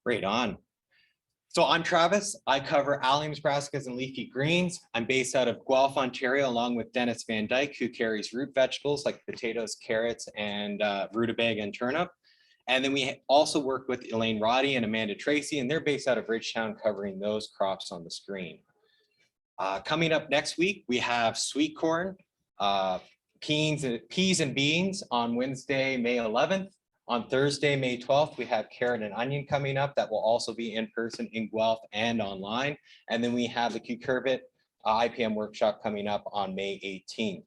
Right on. So I'm Travis. I cover alliums, brassicas, and leafy greens. I'm based out of Guelph, Ontario, along with Dennis Van Dyke, who carries root vegetables like potatoes, carrots, and rutabaga and turnip. And then we also work with Elaine Roddy and Amanda Tracy, and they're based out of Ridgetown, covering those crops on the screen. Coming up next week, we have sweet corn, peas and beans on Wednesday, May 11th. On Thursday, May 12th, we have carrot and onion coming up that will also be in person in Guelph and online. And then we have the cucurbit IPM workshop coming up on May 18th.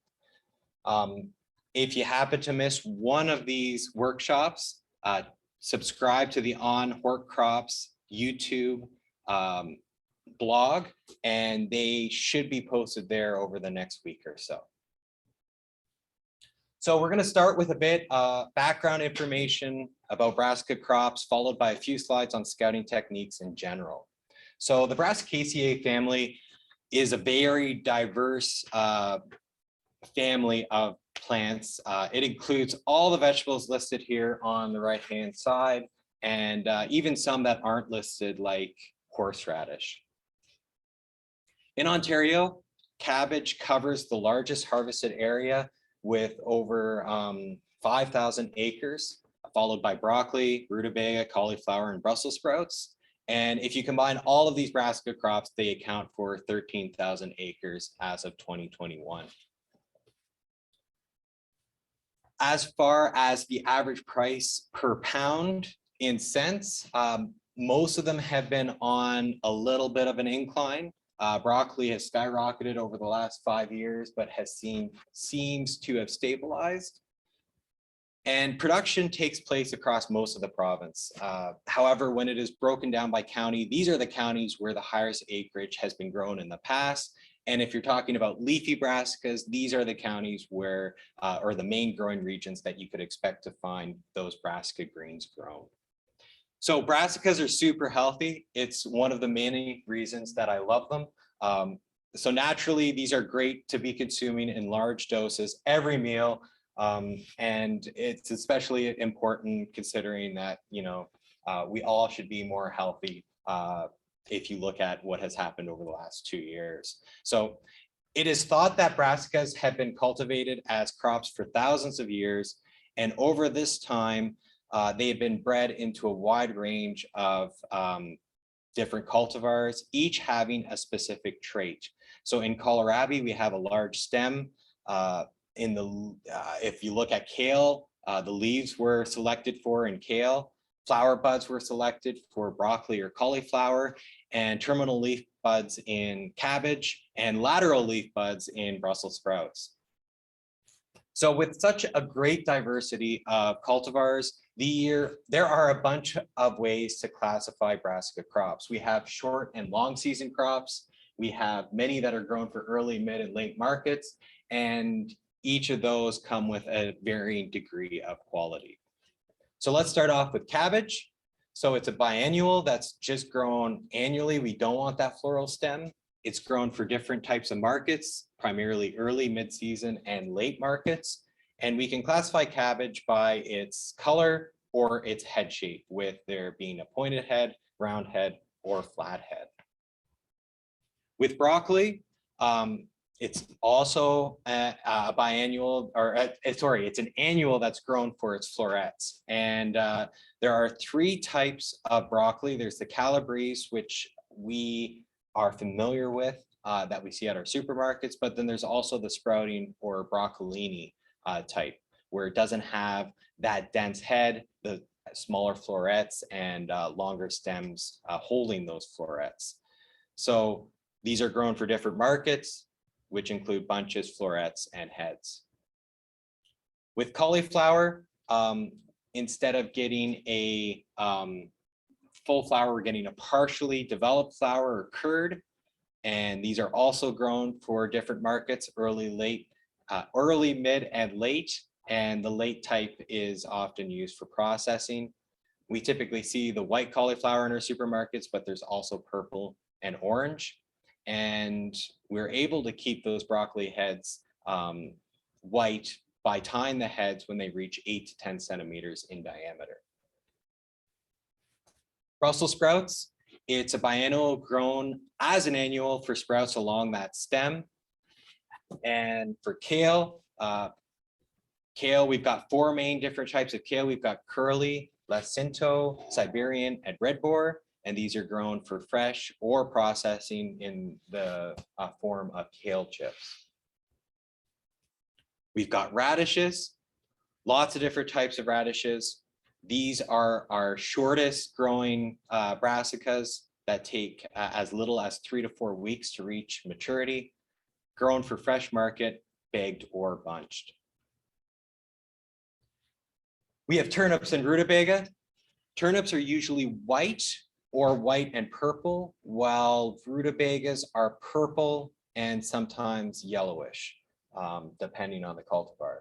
If you happen to miss one of these workshops, subscribe to the On Hort Crops YouTube blog, and they should be posted there over the next week or so. So we're going to start with a bit background information about brassica crops, followed by a few slides on scouting techniques in general. So the Brassicaceae family is a very diverse family of plants. It includes all the vegetables listed here on the right-hand side, and even some that aren't listed, like horseradish. In Ontario, cabbage covers the largest harvested area with over 5,000 acres, followed by broccoli, rutabaga, cauliflower, and Brussels sprouts. And if you combine all of these brassica crops, they account for 13,000 acres as of 2021. As far as the average price per pound in cents, most of them have been on a little bit of an incline. Broccoli has skyrocketed over the last 5 years, but seems to have stabilized. And production takes place across most of the province. However, when it is broken down by county, these are the counties where the highest acreage has been grown in the past. And if you're talking about leafy brassicas, these are the counties where, or the main growing regions that you could expect to find those brassica greens grown. So brassicas are super healthy. It's one of the many reasons that I love them. So naturally, these are great to be consuming in large doses every meal. And it's especially important considering that, you know, we all should be more healthy if you look at what has happened over the last 2 years. So it is thought that brassicas have been cultivated as crops for thousands of years. And over this time, they have been bred into a wide range of different cultivars, each having a specific trait. So in kohlrabi, we have a large stem. If you look at kale, the leaves were selected for in kale. Flower buds were selected for broccoli or cauliflower, and terminal leaf buds in cabbage, and lateral leaf buds in Brussels sprouts. So with such a great diversity of cultivars, there are a bunch of ways to classify brassica crops. We have short and long season crops. We have many that are grown for early, mid, and late markets, and each of those come with a varying degree of quality. So let's start off with cabbage. So it's a biennial that's just grown annually. We don't want that floral stem. It's grown for different types of markets, primarily early, mid-season, and late markets. And we can classify cabbage by its color or its head shape, with there being a pointed head, round head, or flat head. With broccoli, it's also a biennial, or it's an annual that's grown for its florets. And there are 3 types of broccoli. There's the Calabrese, which we are familiar with, that we see at our supermarkets, but then there's also the sprouting or broccolini type, where it doesn't have that dense head, the smaller florets, and longer stems holding those florets. So these are grown for different markets, which include bunches, florets, and heads. With cauliflower, instead of getting a full flower, we're getting a partially developed flower or curd. And these are also grown for different markets, early, mid, and late. And the late type is often used for processing. We typically see the white cauliflower in our supermarkets, but there's also purple and orange. And we're able to keep those broccoli heads white by tying the heads when they reach 8 to 10 centimeters in diameter. Brussels sprouts, it's a biennial grown as an annual for sprouts along that stem. And for kale, we've got 4 main different types of kale. We've got curly, Jacinto, Siberian, and red boar. And these are grown for fresh or processing in the form of kale chips. We've got radishes, lots of different types of radishes. These are our shortest growing brassicas that take as little as 3 to 4 weeks to reach maturity, grown for fresh market, bagged or bunched. We have turnips and rutabaga. Turnips are usually white or white and purple, while rutabagas are purple and sometimes yellowish, depending on the cultivar.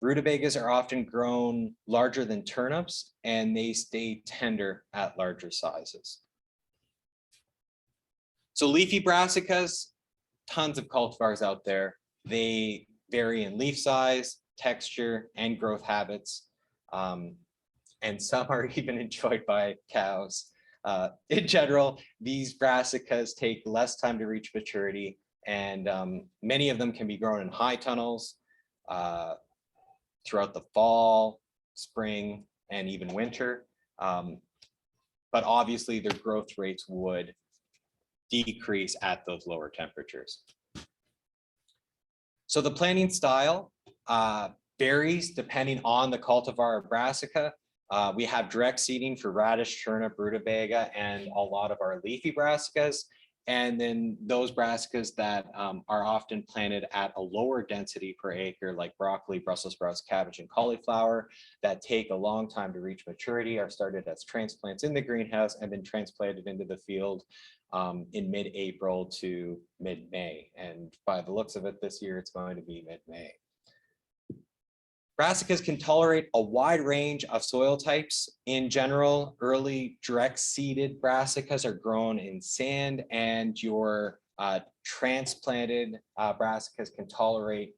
Rutabagas are often grown larger than turnips, and they stay tender at larger sizes. So leafy brassicas, tons of cultivars out there. They vary in leaf size, texture, and growth habits. And some are even enjoyed by cows. In general, these brassicas take less time to reach maturity, and many of them can be grown in high tunnels throughout the fall, spring, and even winter. But obviously their growth rates would decrease at those lower temperatures. So the planting style varies depending on the cultivar or brassica. We have direct seeding for radish, turnip, rutabaga, and a lot of our leafy brassicas. And then those brassicas that are often planted at a lower density per acre, like broccoli, Brussels sprouts, cabbage, and cauliflower, that take a long time to reach maturity, are started as transplants in the greenhouse and then transplanted into the field in mid-April to mid-May. And by the looks of it, this year, it's going to be mid-May. Brassicas can tolerate a wide range of soil types. In general, early direct seeded brassicas are grown in sand, and your transplanted brassicas can tolerate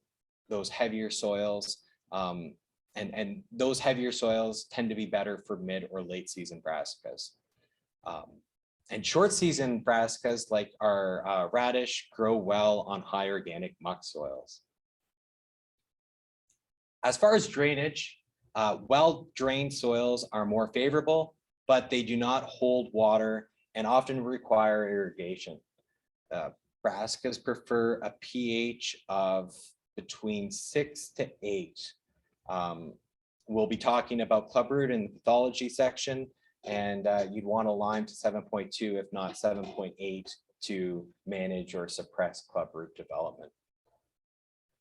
those heavier soils. And those heavier soils tend to be better for mid or late season brassicas. And short season brassicas, like our radish, grow well on high organic muck soils. As far as drainage, well-drained soils are more favorable, but they do not hold water and often require irrigation. Brassicas prefer a pH of between 6 to 8. We'll be talking about clubroot in the pathology section, and you'd want a lime to 7.2, if not 7.8, to manage or suppress clubroot development.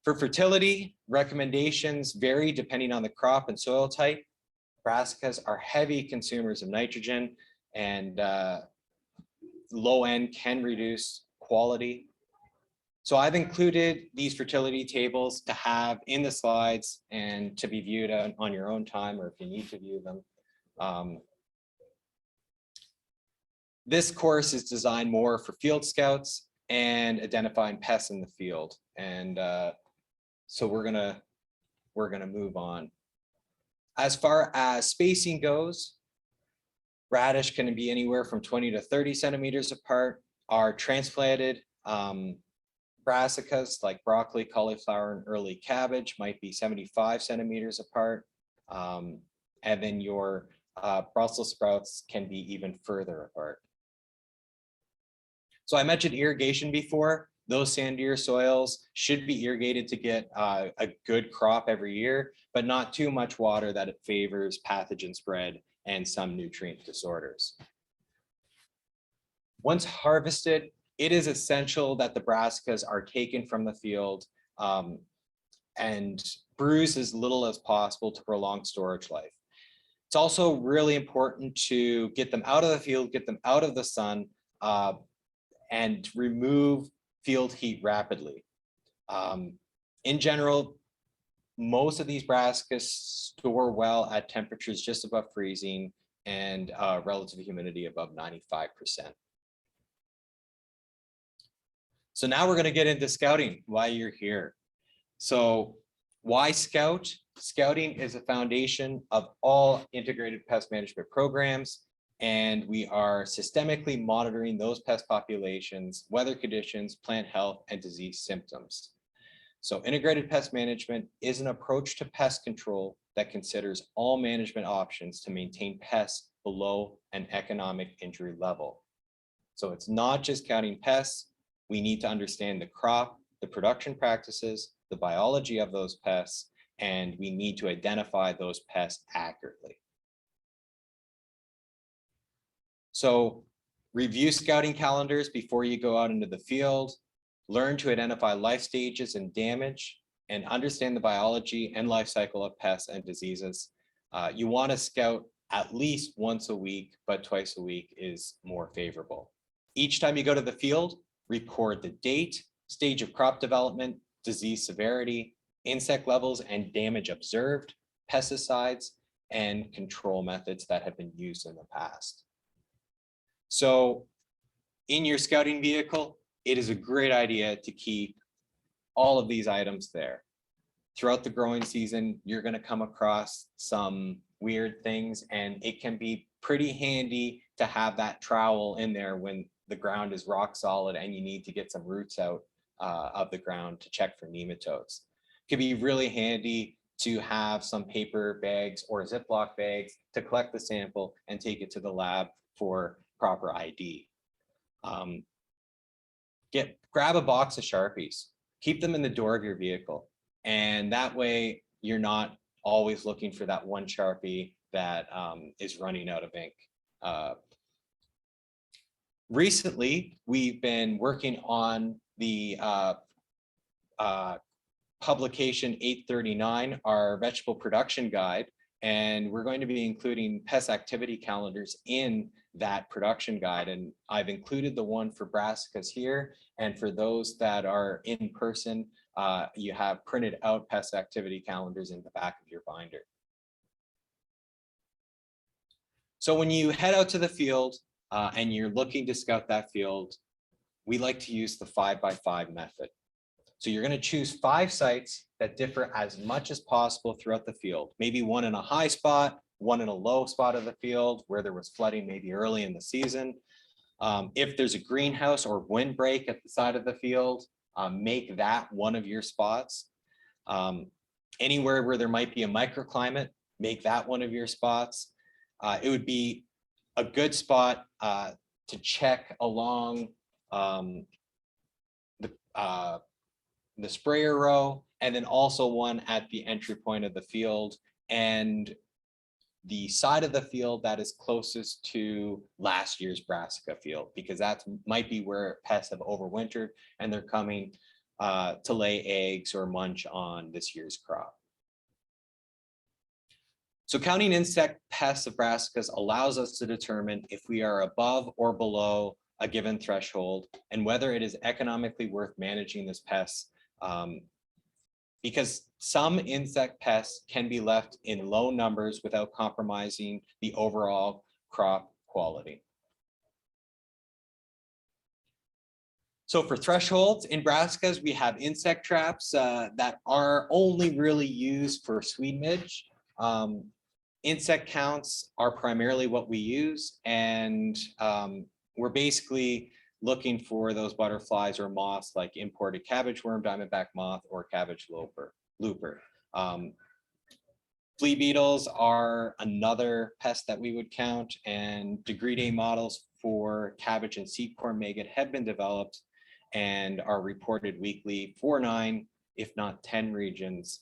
For fertility, recommendations vary depending on the crop and soil type. Brassicas are heavy consumers of nitrogen, and low N can reduce quality. So I've included these fertility tables to have in the slides and to be viewed on your own time, or if you need to view them. This course is designed more for field scouts and identifying pests in the field. And so we're gonna move on. As far as spacing goes, radish can be anywhere from 20 to 30 centimeters apart. Our transplanted brassicas like broccoli, cauliflower, and early cabbage might be 75 centimeters apart. And then your Brussels sprouts can be even further apart. So I mentioned irrigation before. Those sandier soils should be irrigated to get a good crop every year, but not too much water that it favors pathogen spread and some nutrient disorders. Once harvested, it is essential that the brassicas are taken from the field and bruised as little as possible to prolong storage life. It's also really important to get them out of the field, get them out of the sun, and remove field heat rapidly. In general, most of these brassicas store well at temperatures just above freezing and relative humidity above 95%. So now we're going to get into scouting, why you're here. So why scout? Scouting is a foundation of all integrated pest management programs, and we are systemically monitoring those pest populations, weather conditions, plant health, and disease symptoms. So integrated pest management is an approach to pest control that considers all management options to maintain pests below an economic injury level. So it's not just counting pests. We need to understand the crop, the production practices, the biology of those pests, and we need to identify those pests accurately. So review scouting calendars before you go out into the field, learn to identify life stages and damage, and understand the biology and life cycle of pests and diseases. You want to scout at least once a week, but twice a week is more favorable. Each time you go to the field, record the date, stage of crop development, disease severity, insect levels and damage observed, pesticides, and control methods that have been used in the past. So in your scouting vehicle, it is a great idea to keep all of these items there. Throughout the growing season, you're going to come across some weird things, and it can be pretty handy to have that trowel in there when the ground is rock solid and you need to get some roots out of the ground to check for nematodes. It can be really handy to have some paper bags or Ziploc bags to collect the sample and take it to the lab for proper ID. Grab a box of Sharpies, keep them in the door of your vehicle, and that way you're not always looking for that one Sharpie that is running out of ink. Recently, we've been working on the publication 839, our vegetable production guide, and we're going to be including pest activity calendars in that production guide. And I've included the one for Brassicas here, and for those that are in person, you have printed out pest activity calendars in the back of your binder. So when you head out to the field and you're looking to scout that field, we like to use the 5x5 method. So you're going to choose 5 sites that differ as much as possible throughout the field. Maybe one in a high spot, one in a low spot of the field where there was flooding maybe early in the season. If there's a greenhouse or windbreak at the side of the field, make that one of your spots. Anywhere where there might be a microclimate, make that one of your spots. It would be a good spot to check along the sprayer row, and then also one at the entry point of the field and the side of the field that is closest to last year's Brassica field, because that might be where pests have overwintered and they're coming to lay eggs or munch on this year's crop. So counting insect pests of Brassicas allows us to determine if we are above or below a given threshold and whether it is economically worth managing this pest, because some insect pests can be left in low numbers without compromising the overall crop quality. So for thresholds in Brassicas, we have insect traps that are only really used for Swede midge. Insect counts are primarily what we use, and we're basically looking for those butterflies or moths like imported cabbage worm, diamondback moth, or cabbage looper. Flea beetles are another pest that we would count, and degree day models for cabbage and seed corn maggot have been developed and are reported weekly for 9, if not 10 regions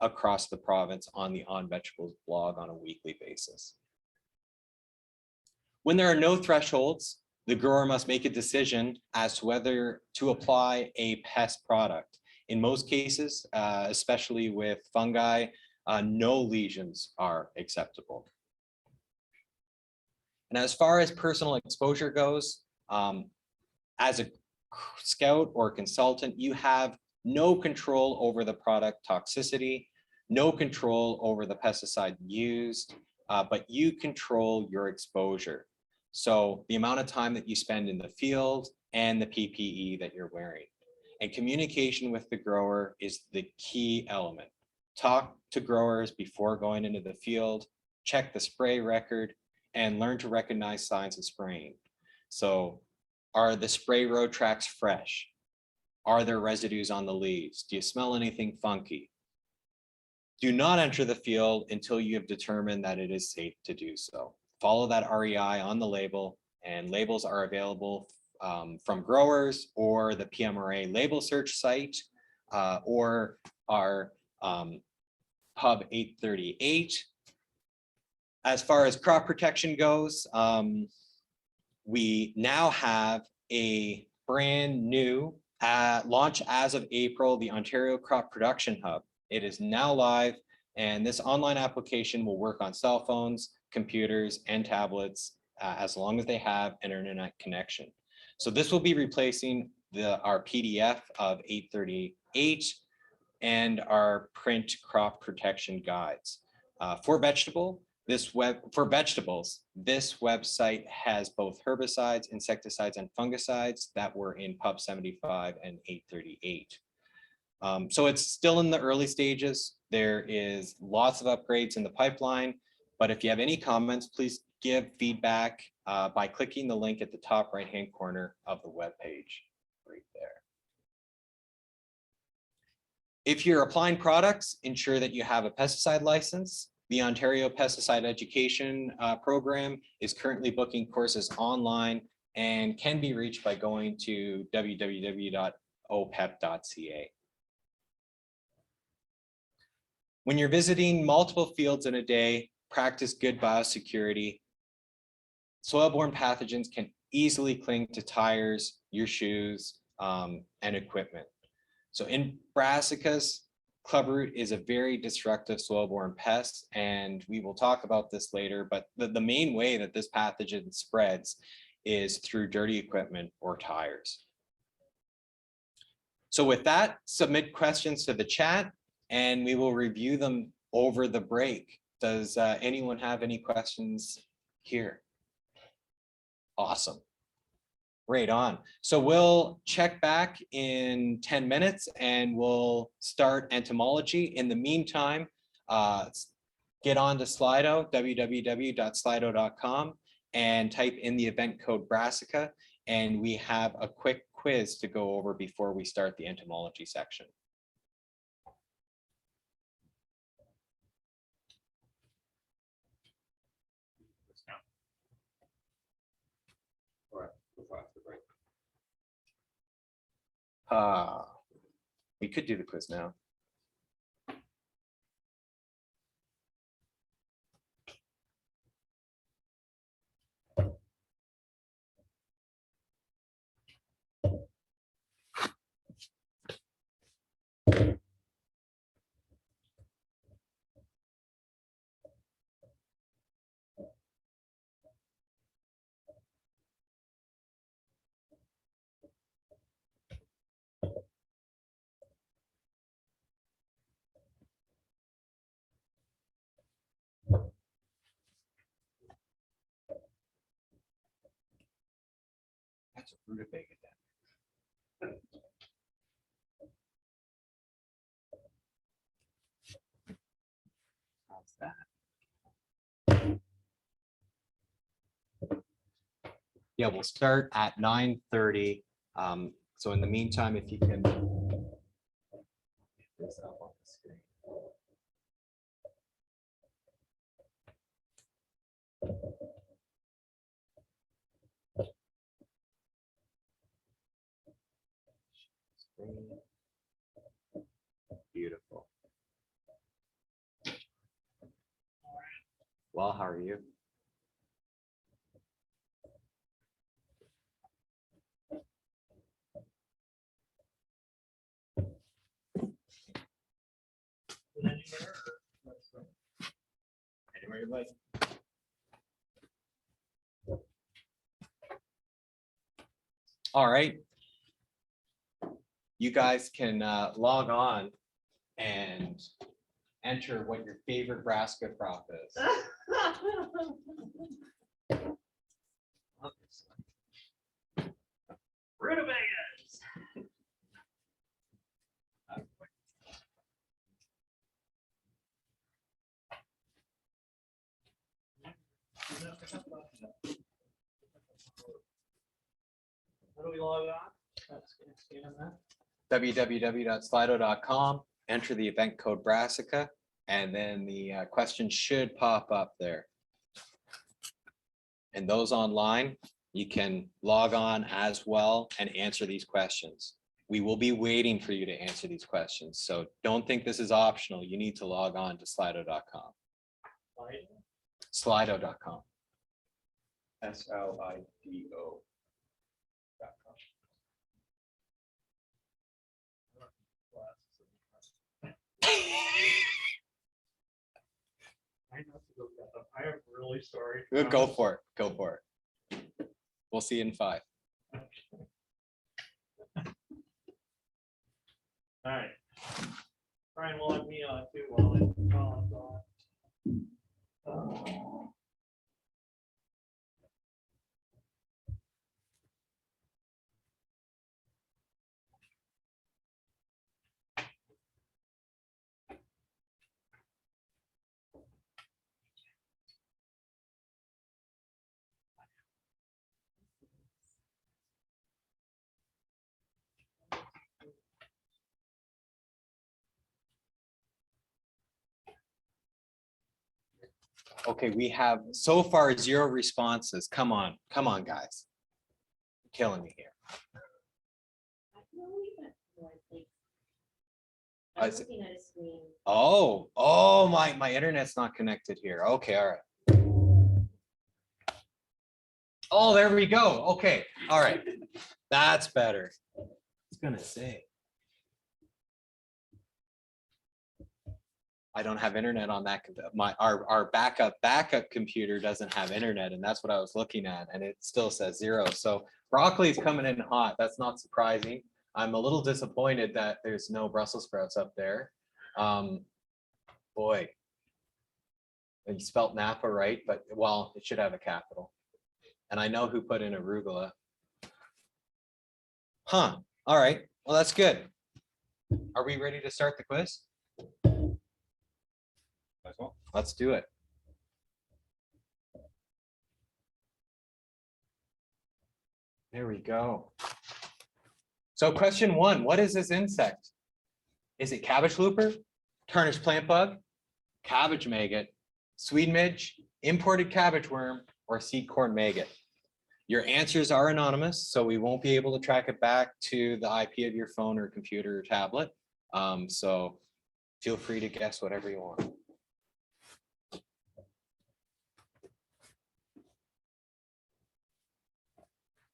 across the province on the On Vegetables blog on a weekly basis. When there are no thresholds, the grower must make a decision as to whether to apply a pest product. In most cases, especially with fungi, no lesions are acceptable. And as far as personal exposure goes, as a scout or consultant, you have no control over the product toxicity, no control over the pesticide used, but you control your exposure. So the amount of time that you spend in the field and the PPE that you're wearing. And communication with the grower is the key element. Talk to growers before going into the field, check the spray record, and learn to recognize signs of spraying. So are the spray road tracks fresh? Are there residues on the leaves? Do you smell anything funky? Do not enter the field until you have determined that it is safe to do so. Follow that REI on the label, and labels are available from growers or the PMRA label search site or our Hub 838. As far as crop protection goes, we now have a brand new launch as of April, the Ontario Crop Production Hub. It is now live, and this online application will work on cell phones, computers, and tablets as long as they have an internet connection. So this will be replacing our PDF of 838 and our print crop protection guides. For vegetables, this website has both herbicides, insecticides, and fungicides that were in Pub 75 and 838. So it's still in the early stages. There is lots of upgrades in the pipeline, but if you have any comments, please give feedback by clicking the link at the top right-hand corner of the webpage right there. If you're applying products, ensure that you have a pesticide license. The Ontario Pesticide Education Program is currently booking courses online and can be reached by going to www.opep.ca. When you're visiting multiple fields in a day, practice good biosecurity. Soil-borne pathogens can easily cling to tires, your shoes, and equipment. So in Brassicas, clubroot is a very destructive soil-borne pest, and we will talk about this later, but the main way that this pathogen spreads is through dirty equipment or tires. So with that, submit questions to the chat, and we will review them over the break. Does anyone have any questions here? Awesome. Right on. So we'll check back in 10 minutes and we'll start entomology. In the meantime, get on to Slido, www.slido.com, and type in the event code Brassica, and we have a quick quiz to go over before we start the entomology section. We could do the quiz now. That's a rutabaga then. How's that? Yeah, we'll start at 9:30. So in the meantime, if you can get this up on the screen. Beautiful. Well, how are you? Anywhere you like. All right. You guys can log on and enter what your favorite Brassica crop is. Rutabagas. How do we log on? That's scan that. www.slido.com, enter the event code Brassica, and then the question should pop up there. And those online, you can log on as well and answer these questions. We will be waiting for you to answer these questions. So don't think this is optional. You need to log on to slido.com. Slido.com. SLIDO.com. I am really sorry. Go for it. Go for it. We'll see you in 5. All right. Brian will let me on too while I'm on. Okay, we have so far 0 responses. Come on, guys. You're killing me here. I was looking at a screen. Oh, my internet's not connected here. Okay, all right. Oh, there we go. Okay, all right. That's better. I was gonna say. I don't have internet on that. Our backup computer doesn't have internet, and that's what I was looking at, and it still says 0. So broccoli is coming in hot. That's not surprising. I'm a little disappointed that there's no Brussels sprouts up there. Boy, and you spelt Napa right, but well, it should have a capital. And I know who put in arugula. Huh. All right. Well, that's good. Are we ready to start the quiz? Let's do it. There we go. So question 1, what is this insect? Is it cabbage looper, tarnished plant bug, cabbage maggot, Swede midge, imported cabbage worm, or seed corn maggot? Your answers are anonymous, so we won't be able to track it back to the IP of your phone or computer or tablet. So feel free to guess whatever you want.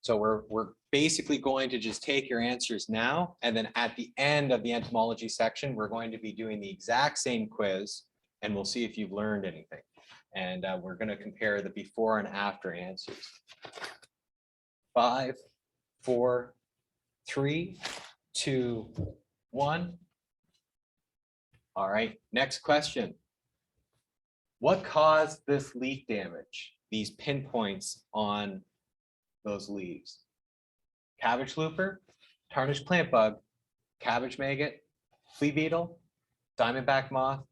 So we're basically going to just take your answers now, and then at the end of the entomology section, we're going to be doing the exact same quiz, and we'll see if you've learned anything. And we're going to compare the before and after answers. 5, 4, 3, 2, 1. All right, next question. What caused this leaf damage? These pinpoints on those leaves? Cabbage looper, tarnished plant bug, cabbage maggot, flea beetle, diamondback moth,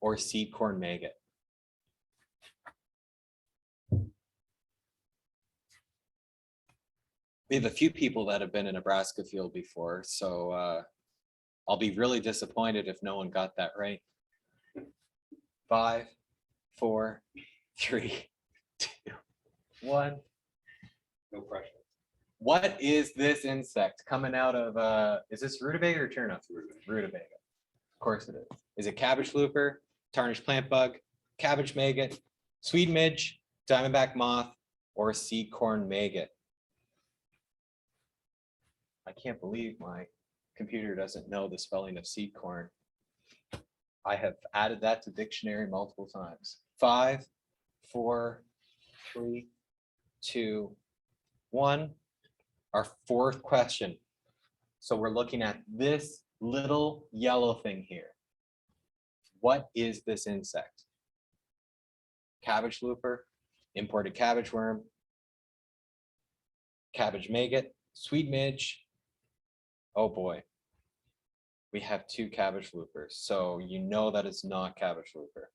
or seed corn maggot? We have a few people that have been in a Brassica field before, so I'll be really disappointed if no one got that right. 5, 4, 3, 2, 1. No pressure. What is this insect coming out of, is this rutabaga or turnip? Rutabaga. Of course it is. Is it cabbage looper, tarnished plant bug, cabbage maggot, Swede midge, diamondback moth, or seed corn maggot? I can't believe my computer doesn't know the spelling of seed corn. I have added that to dictionary multiple times. 5, 4, 3, 2, 1. Our 4th question. So we're looking at this little yellow thing here. What is this insect? Cabbage looper, imported cabbage worm, cabbage maggot, Swede midge. Oh boy. We have 2 cabbage loopers. So you know that it's not cabbage looper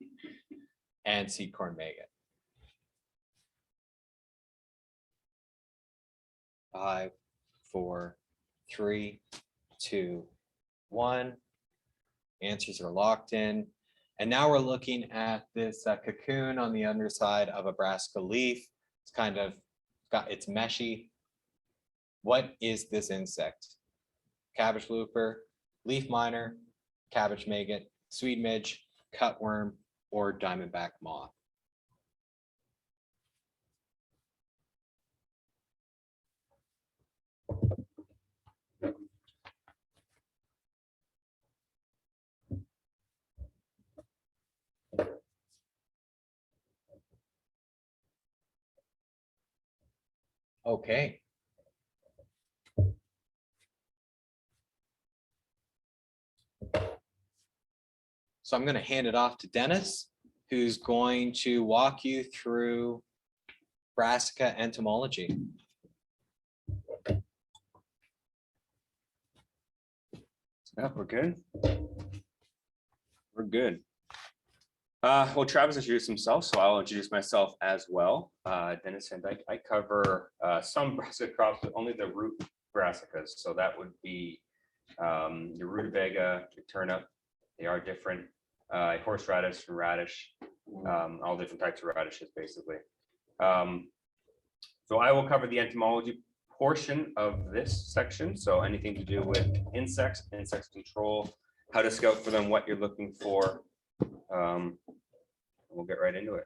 and seed corn maggot. 5, 4, 3, 2, 1. Answers are locked in. And now we're looking at this cocoon on the underside of a Brassica leaf. It's kind of it's meshy. What is this insect? Cabbage looper, leaf miner, cabbage maggot, sweet midge, cutworm, or diamondback moth? Okay. So I'm going to hand it off to Dennis, who's going to walk you through Brassica Entomology. Yeah, we're good. We're good. Well, Travis introduced himself, so I'll introduce myself as well. Dennis, and I cover some brassica crops, but only the root brassicas. So that would be your rutabaga, your turnip. They are different. Horseradish and radish, all different types of radishes, basically. So I will cover the entomology portion of this section. So anything to do with insects, insect control, how to scout for them, what you're looking for. We'll get right into it.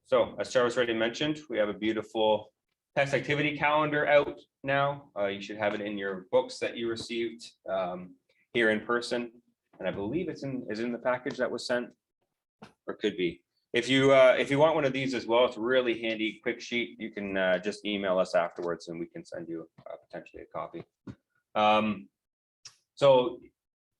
So as Travis already mentioned, we have a beautiful pest activity calendar out now. You should have it in your books that you received here in person. And I believe it's in the package that was sent, or could be. If you want one of these as well, it's a really handy quick sheet. You can just email us afterwards and we can send you potentially a copy. So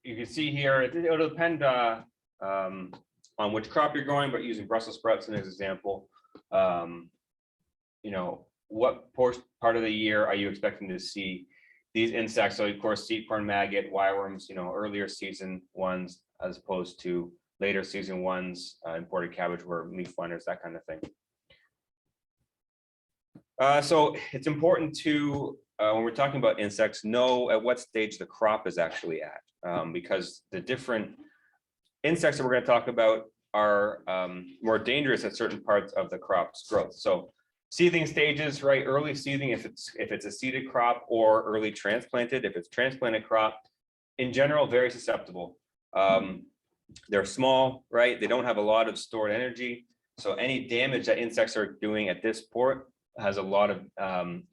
you can see here, it'll depend on which crop you're growing, but using Brussels sprouts as an example, you know, what part of the year are you expecting to see these insects? So of course, seed corn maggot, wireworms, you know, earlier season ones, as opposed to later season ones, imported cabbage worm, leaf miners, that kind of thing. So it's important to, when we're talking about insects, know at what stage the crop is actually at, because the different insects that we're going to talk about are more dangerous at certain parts of the crop's growth. So seeding stages, right? Early seeding, if it's a seeded crop, or early transplanted, if it's transplanted crop, in general, very susceptible. They're small, right? They don't have a lot of stored energy. So any damage that insects are doing at this point has a lot of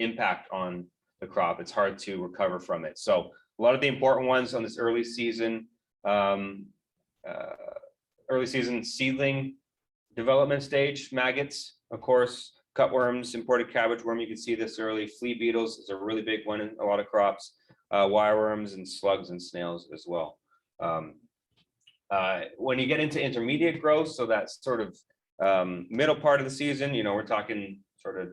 impact on the crop. It's hard to recover from it. So a lot of the important ones on this early season seedling development stage, maggots, of course, cutworms, imported cabbage worm, you can see this early. Flea beetles is a really big one in a lot of crops. Wireworms and slugs and snails as well. When you get into intermediate growth, so that's sort of middle part of the season, you know, we're talking sort of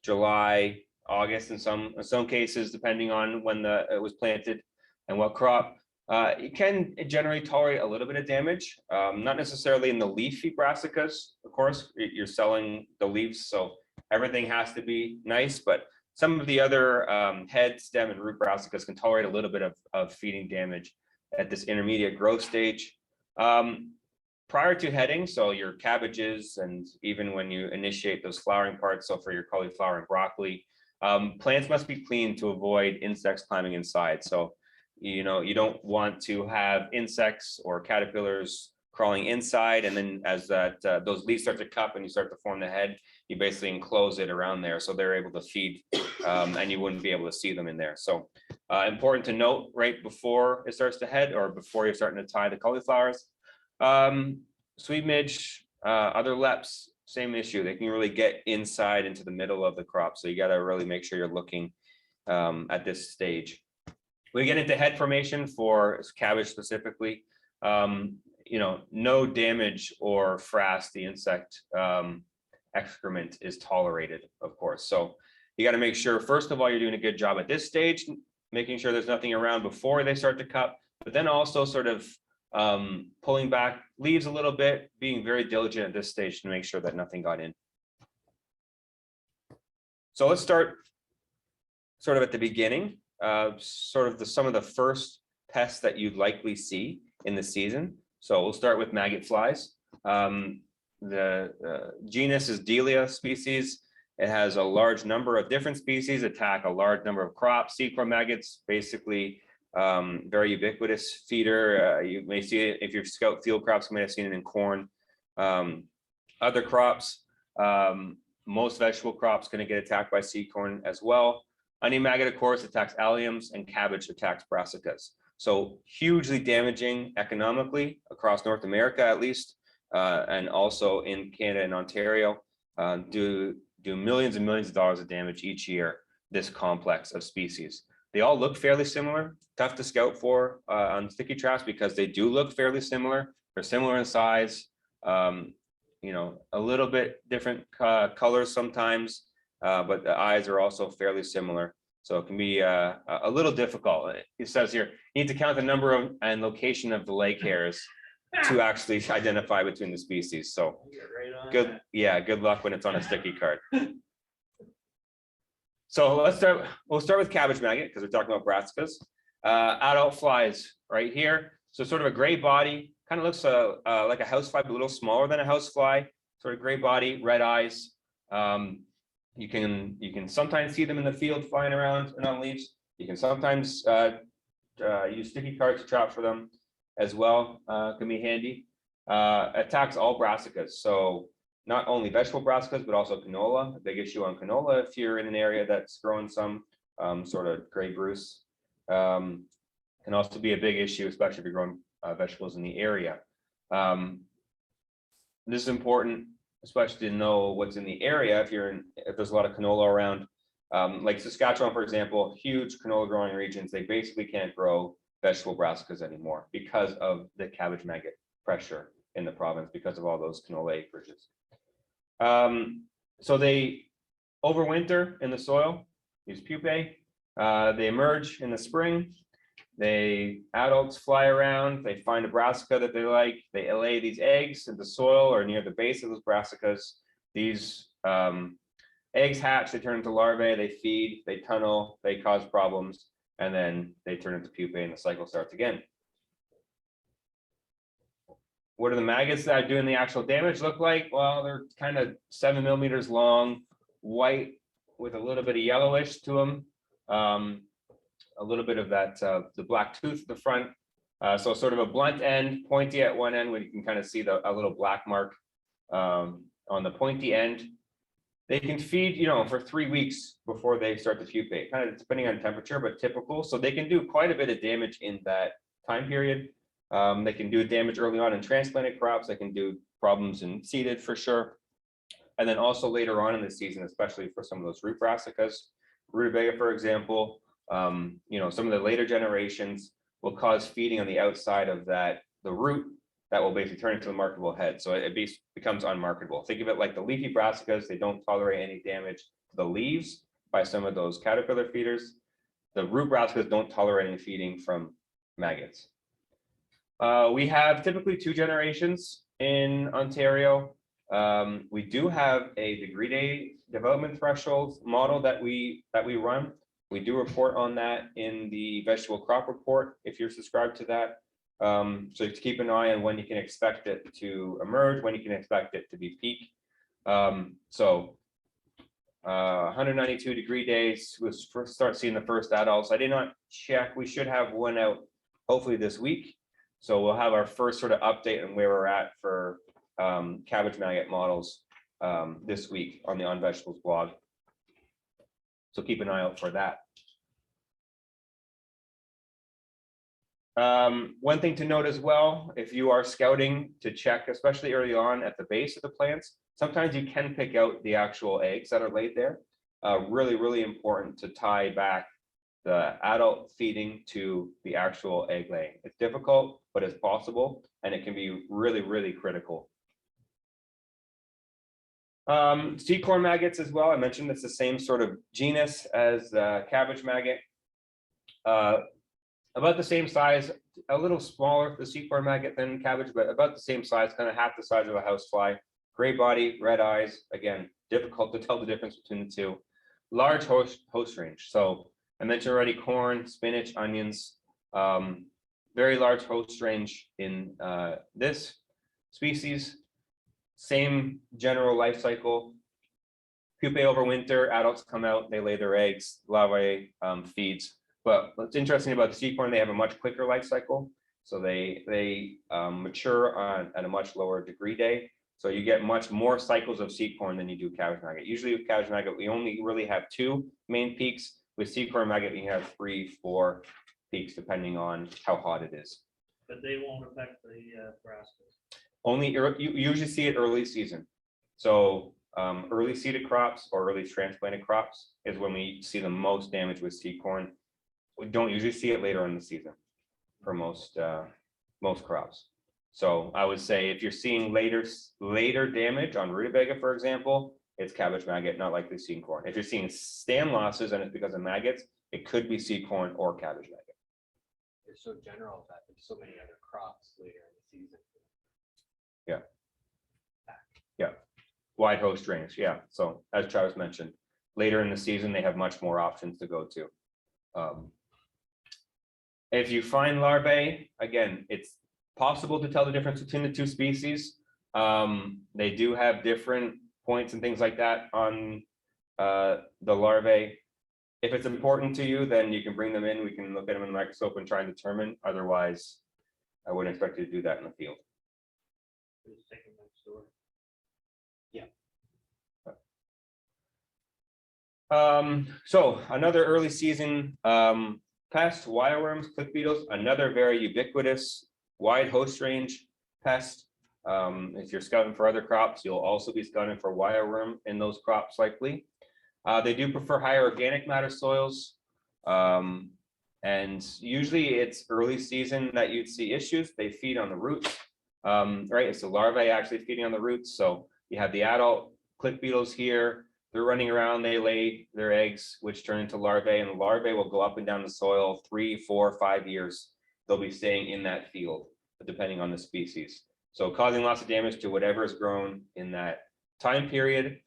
July, August in some cases, depending on when it was planted and what crop. It can generally tolerate a little bit of damage, not necessarily in the leafy brassicas. Of course, you're selling the leaves, so everything has to be nice, but some of the other head, stem, and root brassicas can tolerate a little bit of feeding damage at this intermediate growth stage. Prior to heading, so your cabbages, and even when you initiate those flowering parts, so for your cauliflower and broccoli, plants must be cleaned to avoid insects climbing inside. So you know, you don't want to have insects or caterpillars crawling inside, and then as those leaves start to cup and you start to form the head, you basically enclose it around there so they're able to feed, and you wouldn't be able to see them in there. So important to note right before it starts to head, or before you're starting to tie the cauliflowers. Sweet midge, other leps, same issue. They can really get inside into the middle of the crop, so you got to really make sure you're looking at this stage. We get into head formation for cabbage specifically. You know, no damage or frass, the insect excrement is tolerated, of course. So you got to make sure, first of all, you're doing a good job at this stage, making sure there's nothing around before they start to cup, but then also sort of pulling back leaves a little bit, being very diligent at this stage to make sure that nothing got in. So let's start sort of at the beginning, sort of some of the first pests that you'd likely see in the season. So we'll start with maggot flies. The genus is Delia species. It has a large number of different species, attack a large number of crops. Seed corn maggots, basically very ubiquitous feeder. You may see it if you scout field crops, you may have seen it in corn. Other crops, most vegetable crops going to get attacked by seed corn as well. Onion maggot, of course, attacks alliums, and cabbage attacks brassicas. So hugely damaging economically across North America, at least, and also in Canada and Ontario. Do millions and millions of dollars of damage each year, this complex of species. They all look fairly similar, tough to scout for on sticky traps because they do look fairly similar. They're similar in size, you know, a little bit different colors sometimes, but the eyes are also fairly similar. So it can be a little difficult. It says here, you need to count the number of and location of the leg hairs to actually identify between the species. So good, yeah, good luck when it's on a sticky card. So we'll start with cabbage maggot because we're talking about brassicas. Adult flies right here. So sort of a gray body, kind of looks like a housefly, but a little smaller than a housefly. Sort of gray body, red eyes. You can sometimes see them in the field flying around and on leaves. You can sometimes use sticky cards to trap for them as well. Can be handy. Attacks all brassicas. So not only vegetable brassicas, but also canola. A big issue on canola if you're in an area that's growing some sort of gray bruce. Can also be a big issue, especially if you're growing vegetables in the area. This is important, especially to know what's in the area if there's a lot of canola around. Like Saskatchewan, for example, huge canola growing regions, they basically can't grow vegetable brassicas anymore because of the cabbage maggot pressure in the province because of all those canola acreages. So they overwinter in the soil, use pupae. They emerge in the spring. Adults fly around, they find a brassica that they like, they lay these eggs in the soil or near the base of those brassicas. These eggs hatch, they turn into larvae, they feed, they tunnel, they cause problems, and then they turn into pupae and the cycle starts again. What do the maggots that are doing the actual damage look like? Well, they're kind of 7 millimeters long, white with a little bit of yellowish to them. A little bit of that, the black tooth at the front. So sort of a blunt end, pointy at one end, where you can kind of see a little black mark on the pointy end. They can feed, you know, for 3 weeks before they start to pupate, kind of depending on temperature, but typical. So they can do quite a bit of damage in that time period. They can do damage early on in transplanted crops. They can do problems in seeded for sure. And then also later on in the season, especially for some of those root brassicas, rutabaga, for example, you know, some of the later generations will cause feeding on the outside of the root that will basically turn into a marketable head. So it becomes unmarketable. Think of it like the leafy brassicas. They don't tolerate any damage to the leaves by some of those caterpillar feeders. The root brassicas don't tolerate any feeding from maggots. We have typically 2 generations in Ontario. We do have a degree day development threshold model that we run. We do report on that in the vegetable crop report if you're subscribed to that. So to keep an eye on when you can expect it to emerge, when you can expect it to be peak. 192 degree days, we'll start seeing the first adults. I did not check. We should have one out hopefully this week. So we'll have our first sort of update on where we're at for cabbage maggot models this week on the On Vegetables blog. So keep an eye out for that. One thing to note as well, if you are scouting to check, especially early on at the base of the plants, sometimes you can pick out the actual eggs that are laid there. Really, really important to tie back the adult feeding to the actual egg laying. It's difficult, but it's possible, and it can be really, really critical. Seed corn maggots as well. I mentioned it's the same sort of genus as the cabbage maggot. About the same size, a little smaller, the seed corn maggot than cabbage, but about the same size, kind of half the size of a housefly. Gray body, red eyes. Again, difficult to tell the difference between the two. large host range. So I mentioned already corn, spinach, onions, very large host range in this species. Same general life cycle. Pupae over winter, adults come out, they lay their eggs, larvae feeds. But what's interesting about the seed corn, they have a much quicker life cycle. So they mature at a much lower degree day. So you get much more cycles of seed corn than you do cabbage maggot. Usually with cabbage maggot, we only really have 2 main peaks. With seed corn maggot, we have 3, 4 peaks, depending on how hot it is. But they won't affect the brassicas. Only you usually see it early season. So early seeded crops or early transplanted crops is when we see the most damage with seed corn. We don't usually see it later in the season for most crops. So I would say if you're seeing later damage on rutabaga, for example, it's cabbage maggot, not likely seed corn. If you're seeing stand losses and it's because of maggots, it could be seed corn or cabbage maggot. It's so general that there's so many other crops later in the season. Yeah. Yeah. Wide host range. Yeah. So as Travis mentioned, later in the season, they have much more options to go to. If you find larvae, again, it's possible to tell the difference between the 2 species. They do have different points and things like that on the larvae. If it's important to you, then you can bring them in. We can look at them in the microscope and try and determine. Otherwise, I wouldn't expect you to do that in the field. Just take them next door. So another early season pest, wireworms, click beetles, another very ubiquitous wide host range pest. If you're scouting for other crops, you'll also be scouting for wireworm in those crops likely. They do prefer higher organic matter soils. And usually it's early season that you'd see issues. They feed on the roots, right? It's the larvae actually feeding on the roots. So you have the adult click beetles here. They're running around, they lay their eggs, which turn into larvae, and the larvae will go up and down the soil 3, 4, 5 years. They'll be staying in that field, depending on the species. So causing lots of damage to whatever is grown in that time period.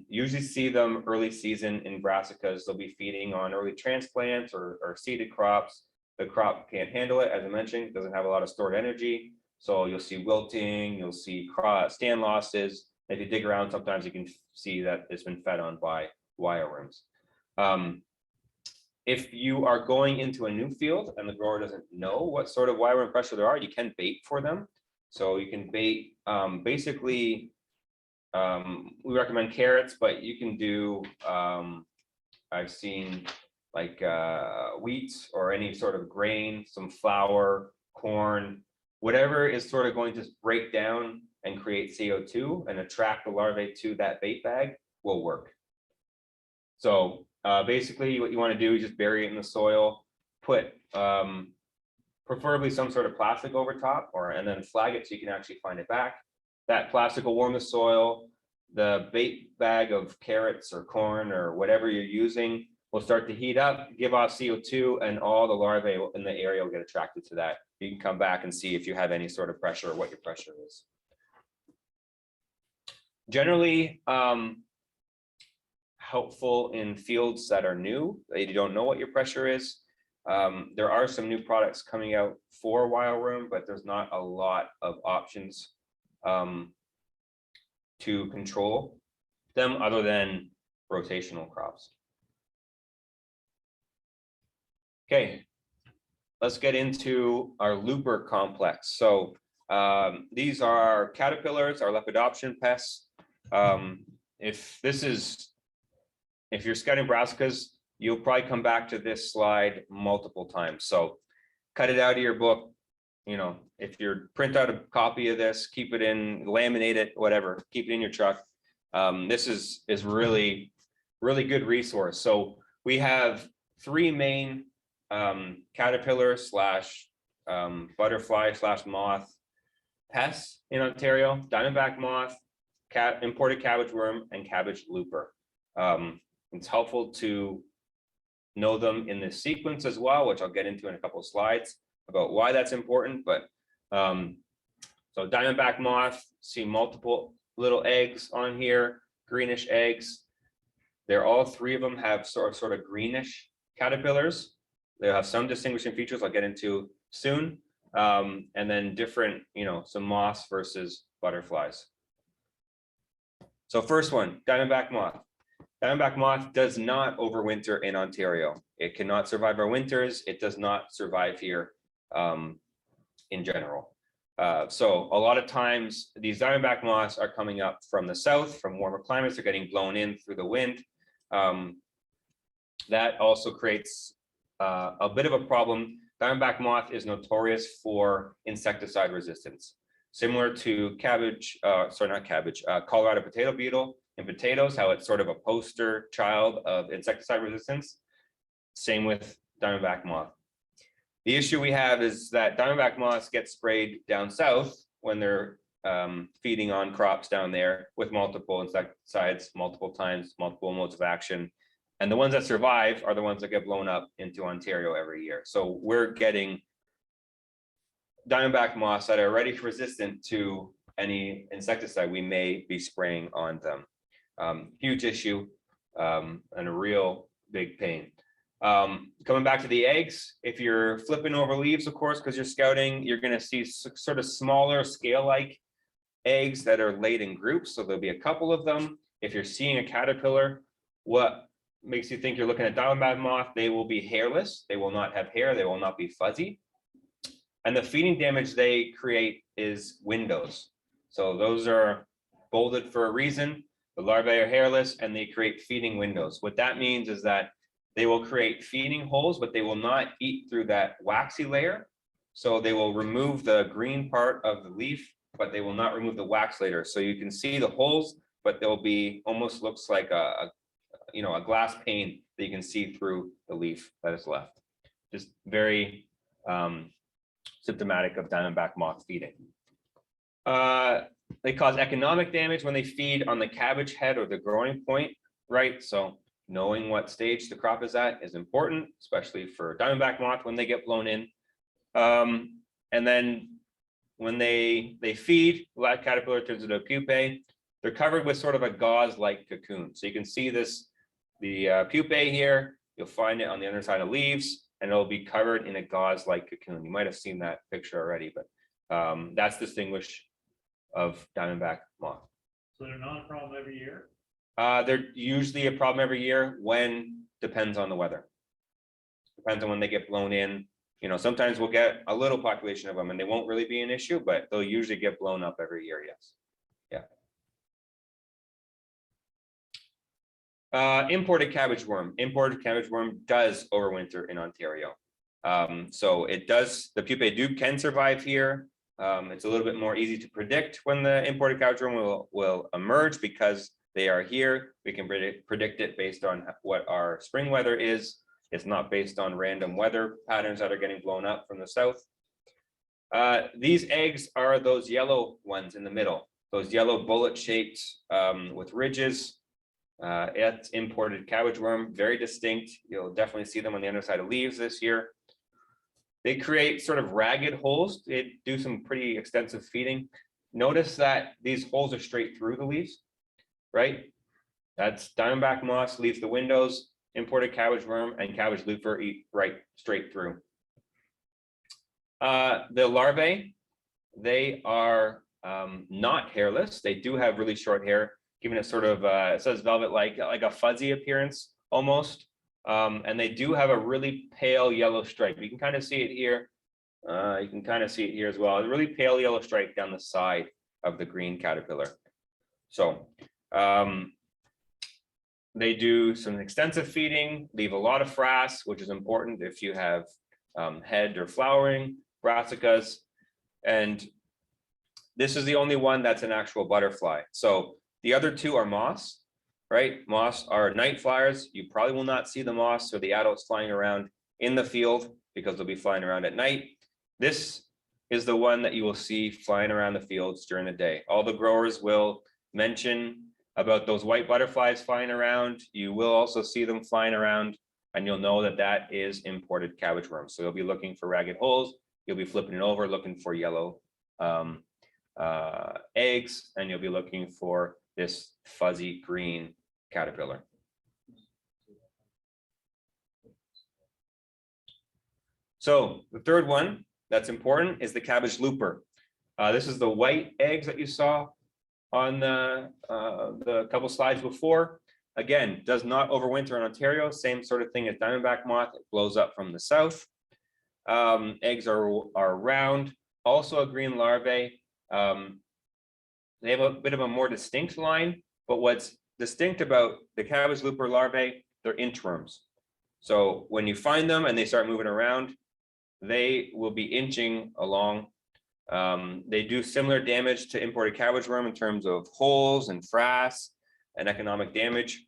Usually see them early season in brassicas. They'll be feeding on early transplants or seeded crops. The crop can't handle it, as I mentioned, doesn't have a lot of stored energy. So you'll see wilting, you'll see stand losses. If you dig around, sometimes you can see that it's been fed on by wireworms. If you are going into a new field and the grower doesn't know what sort of wireworm pressure there are, you can bait for them. So you can bait, basically, we recommend carrots, but you can do, I've seen like wheat or any sort of grain, some flour, corn, whatever is sort of going to break down and create CO2 and attract the larvae to that bait bag will work. So basically what you want to do is just bury it in the soil, put preferably some sort of plastic over top, and then flag it so you can actually find it back. That plastic will warm the soil. The bait bag of carrots or corn or whatever you're using will start to heat up, give off CO2, and all the larvae in the area will get attracted to that. You can come back and see if you have any sort of pressure or what your pressure is. Generally, helpful in fields that are new, that you don't know what your pressure is. There are some new products coming out for wireworm, but there's not a lot of options to control them other than rotational crops. Okay, let's get into our looper complex. So these are caterpillars, our lepidopteran pests. If you're scouting brassicas, you'll probably come back to this slide multiple times. So cut it out of your book. You know, if you're print out a copy of this, keep it in, laminate it, whatever, keep it in your truck. This is really good resource. So we have 3 main caterpillar / butterfly / moth pests in Ontario: Diamondback moth, imported cabbage worm, and cabbage looper. It's helpful to know them in this sequence as well, which I'll get into in a couple of slides about why that's important. But so Diamondback moth, see multiple little eggs on here, greenish eggs. They're all three of them have sort of greenish caterpillars. They have some distinguishing features I'll get into soon. And then different, some moths versus butterflies. So first one, Diamondback Moth. Diamondback Moth does not overwinter in Ontario. It cannot survive our winters. It does not survive here in general. So a lot of times these Diamondback Moths are coming up from the south, from warmer climates. They're getting blown in through the wind. That also creates a bit of a problem. Diamondback Moth is notorious for insecticide resistance, similar to Colorado potato beetle in potatoes, how it's sort of a poster child of insecticide resistance. Same with Diamondback Moth. The issue we have is that Diamondback Moths get sprayed down south when they're feeding on crops down there with multiple insecticides, multiple times, multiple modes of action. And the ones that survive are the ones that get blown up into Ontario every year. So we're getting Diamondback moths that are already resistant to any insecticide we may be spraying on them. Huge issue and a real big pain. Coming back to the eggs, if you're flipping over leaves, of course, because you're scouting, you're going to see sort of smaller scale-like eggs that are laid in groups. So there'll be a couple of them. If you're seeing a caterpillar, what makes you think you're looking at Diamondback moth? They will be hairless. They will not have hair. They will not be fuzzy. And the feeding damage they create is windows. So those are bolded for a reason. The larvae are hairless and they create feeding windows. What that means is that they will create feeding holes, but they will not eat through that waxy layer. So they will remove the green part of the leaf, but they will not remove the wax layer. So you can see the holes, but they'll be almost looks like a glass pane that you can see through the leaf that is left. Just very symptomatic of Diamondback moth feeding. They cause economic damage when they feed on the cabbage head or the growing point, right? So knowing what stage the crop is at is important, especially for Diamondback moth when they get blown in. And then when they feed, the black caterpillar turns into a pupae. They're covered with sort of a gauze-like cocoon. So you can see this, the pupae here, you'll find it on the underside of leaves, and it'll be covered in a gauze-like cocoon. You might have seen that picture already, but that's distinguished of Diamondback moth. So they're not a problem every year? They're usually a problem every year depends on the weather. Depends on when they get blown in. Sometimes we'll get a little population of them and they won't really be an issue, but they'll usually get blown up every year, yes. Yeah. Imported cabbage worm. Imported cabbage worm does overwinter in Ontario. So it does, the pupae can survive here. It's a little bit more easy to predict when the imported cabbage worm will emerge because they are here. We can predict it based on what our spring weather is. It's not based on random weather patterns that are getting blown up from the south. These eggs are those yellow ones in the middle, those yellow bullet-shaped with ridges. It's imported cabbage worm, very distinct. You'll definitely see them on the underside of leaves this year. They create sort of ragged holes. They do some pretty extensive feeding. Notice that these holes are straight through the leaves, right? That's Diamondback moth leaves the windows, imported cabbage worm and Cabbage Looper eat right straight through. The larvae, they are not hairless. They do have really short hair, giving it sort of, it says velvet-like, like a fuzzy appearance almost. And they do have a really pale yellow stripe. You can kind of see it here. You can kind of see it here as well. A really pale yellow stripe down the side of the green caterpillar. So they do some extensive feeding, leave a lot of frass, which is important if you have head or flowering, brassicas. And this is the only one that's an actual butterfly. So the other two are moths, right? Moths are night flyers. You probably will not see the moths or the adults flying around in the field because they'll be flying around at night. This is the one that you will see flying around the fields during the day. All the growers will mention about those white butterflies flying around. You will also see them flying around and you'll know that that is imported cabbage worm. So you'll be looking for ragged holes. You'll be flipping it over, looking for yellow eggs, and you'll be looking for this fuzzy green caterpillar. So the third one that's important is the Cabbage Looper. This is the white eggs that you saw on the couple slides before. Again, does not overwinter in Ontario. Same sort of thing as Diamondback Moth. It blows up from the south. Eggs are round. Also a green larvae. They have a bit of a more distinct line, but what's distinct about the Cabbage Looper larvae, they're inchworms. So when you find them and they start moving around, they will be inching along. They do similar damage to imported cabbage worm in terms of holes and frass and economic damage.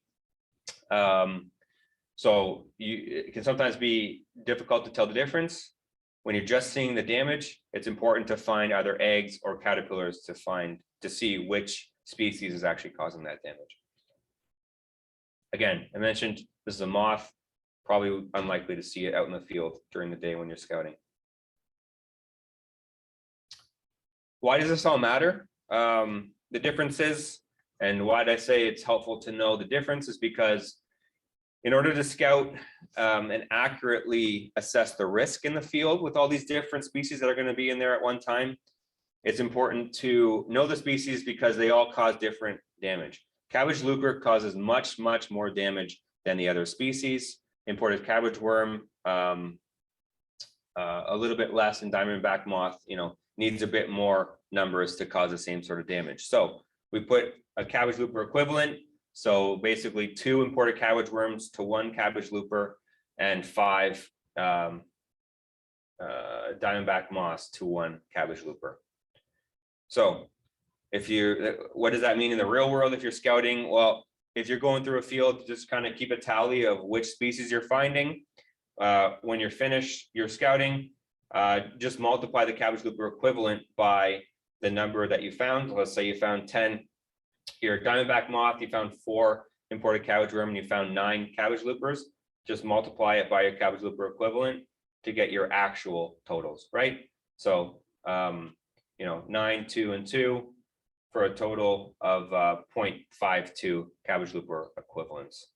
So it can sometimes be difficult to tell the difference. When you're just seeing the damage, it's important to find either eggs or caterpillars to see which species is actually causing that damage. Again, I mentioned this is a moth, probably unlikely to see it out in the field during the day when you're scouting. Why does this all matter? The differences, and why did I say it's helpful to know the difference, is because in order to scout and accurately assess the risk in the field with all these different species that are going to be in there at one time, it's important to know the species because they all cause different damage. Cabbage looper causes much more damage than the other species. Imported cabbage worm, a little bit less, and Diamondback moth, needs a bit more numbers to cause the same sort of damage. So we put a cabbage looper equivalent. So basically 2 imported cabbage worms to 1 cabbage looper, and 5 Diamondback moths to 1 cabbage looper. So what does that mean in the real world if you're scouting? Well, if you're going through a field, just kind of keep a tally of which species you're finding. When you're finished your scouting, just multiply the cabbage looper equivalent by the number that you found. Let's say you found 10. Your Diamondback moth, you found 4 imported cabbage worm, and you found 9 cabbage loopers. Just multiply it by your cabbage looper equivalent to get your actual totals, right? So, 9, 2, and 2 for a total of 0.52 cabbage looper equivalents.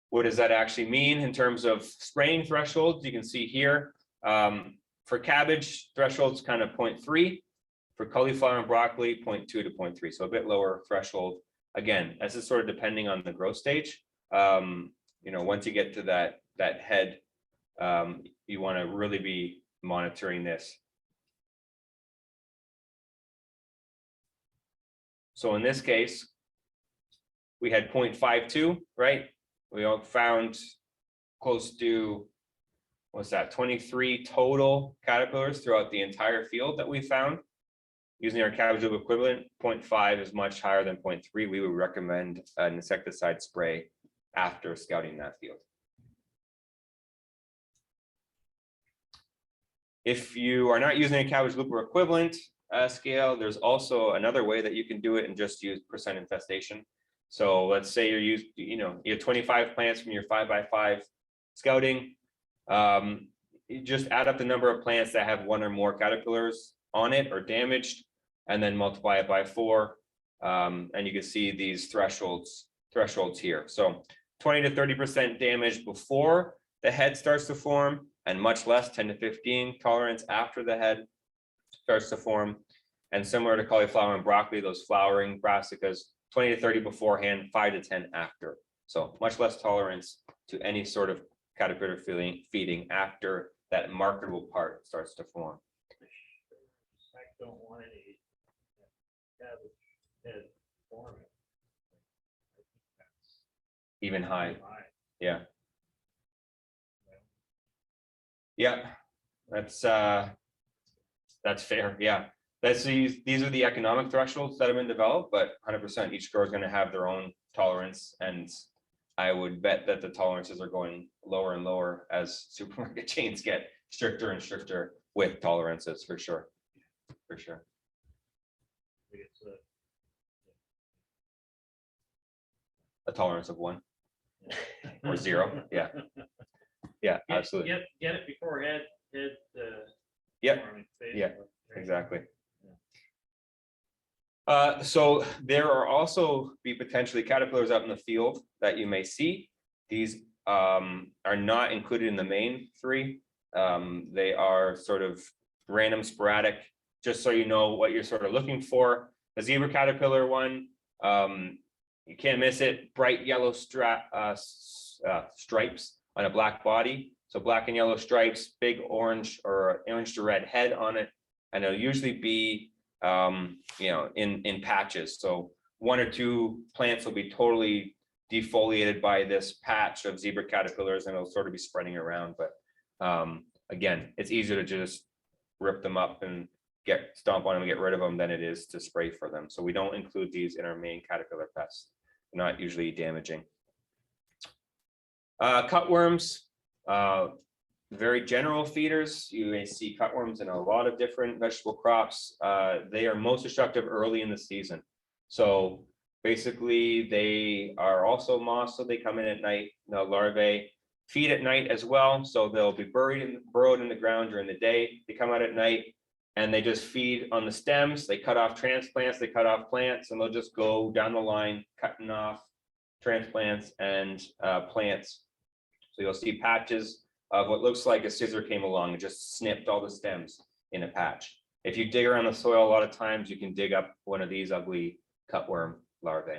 What does that actually mean in terms of spraying thresholds? You can see here, for cabbage, thresholds kind of 0.3. For cauliflower and broccoli, 0.2 to 0.3, so a bit lower threshold. Again, this is sort of depending on the growth stage. Once you get to that head, you want to really be monitoring this. So in this case, we had 0.52, right? We all found close to, what's that, 23 total caterpillars throughout the entire field that we found. Using our cabbage looper equivalent, 0.5 is much higher than 0.3. We would recommend an insecticide spray after scouting that field. If you are not using a cabbage looper equivalent scale, there's also another way that you can do it and just use percent infestation. So let's say you have 25 plants from your 5x5 scouting. You just add up the number of plants that have 1 or more caterpillars on it or damaged, and then multiply it by 4, and you can see these thresholds here. So 20 to 30% damage before the head starts to form, and much less, 10 to 15 tolerance after the head starts to form. And similar to cauliflower and broccoli, those flowering brassicas, 20 to 30 beforehand, 5 to 10 after. So much less tolerance to any sort of caterpillar feeding after that marketable part starts to form. I don't want any cabbage head forming. I think that's Even high, too high. yeah. Yeah, that's fair. Yeah, these are the economic thresholds that have been developed, but 100% each grower is going to have their own tolerance, and I would bet that the tolerances are going lower and lower as supermarket chains get stricter and stricter with tolerances, for sure. For sure. It's A tolerance of 1 or 0. Yeah. Yeah, absolutely. Get it before head. Yep. forming phase. Yeah, exactly. So there are also be potentially caterpillars out in the field that you may see. These are not included in the main 3. They are sort of random, sporadic, just so you know what you're sort of looking for. The zebra caterpillar one, you can't miss it. Bright yellow stripes on a black body. So black and yellow stripes, big orange or orange to red head on it. And it'll usually be, in patches. So 1 or 2 plants will be totally defoliated by this patch of zebra caterpillars, and it'll sort of be spreading around. But again, it's easier to just rip them up and stomp on them and get rid of them than it is to spray for them. So we don't include these in our main caterpillar pests. They're not usually damaging. Cutworms, very general feeders. You may see cutworms in a lot of different vegetable crops. They are most destructive early in the season. So basically they are also moths, so they come in at night. The larvae feed at night as well. So they'll be burrowed in the ground during the day. They come out at night and they just feed on the stems. They cut off transplants, they cut off plants, and they'll just go down the line, cutting off transplants and plants. So you'll see patches of what looks like a scissor came along and just snipped all the stems in a patch. If you dig around the soil, a lot of times you can dig up one of these ugly cutworm larvae.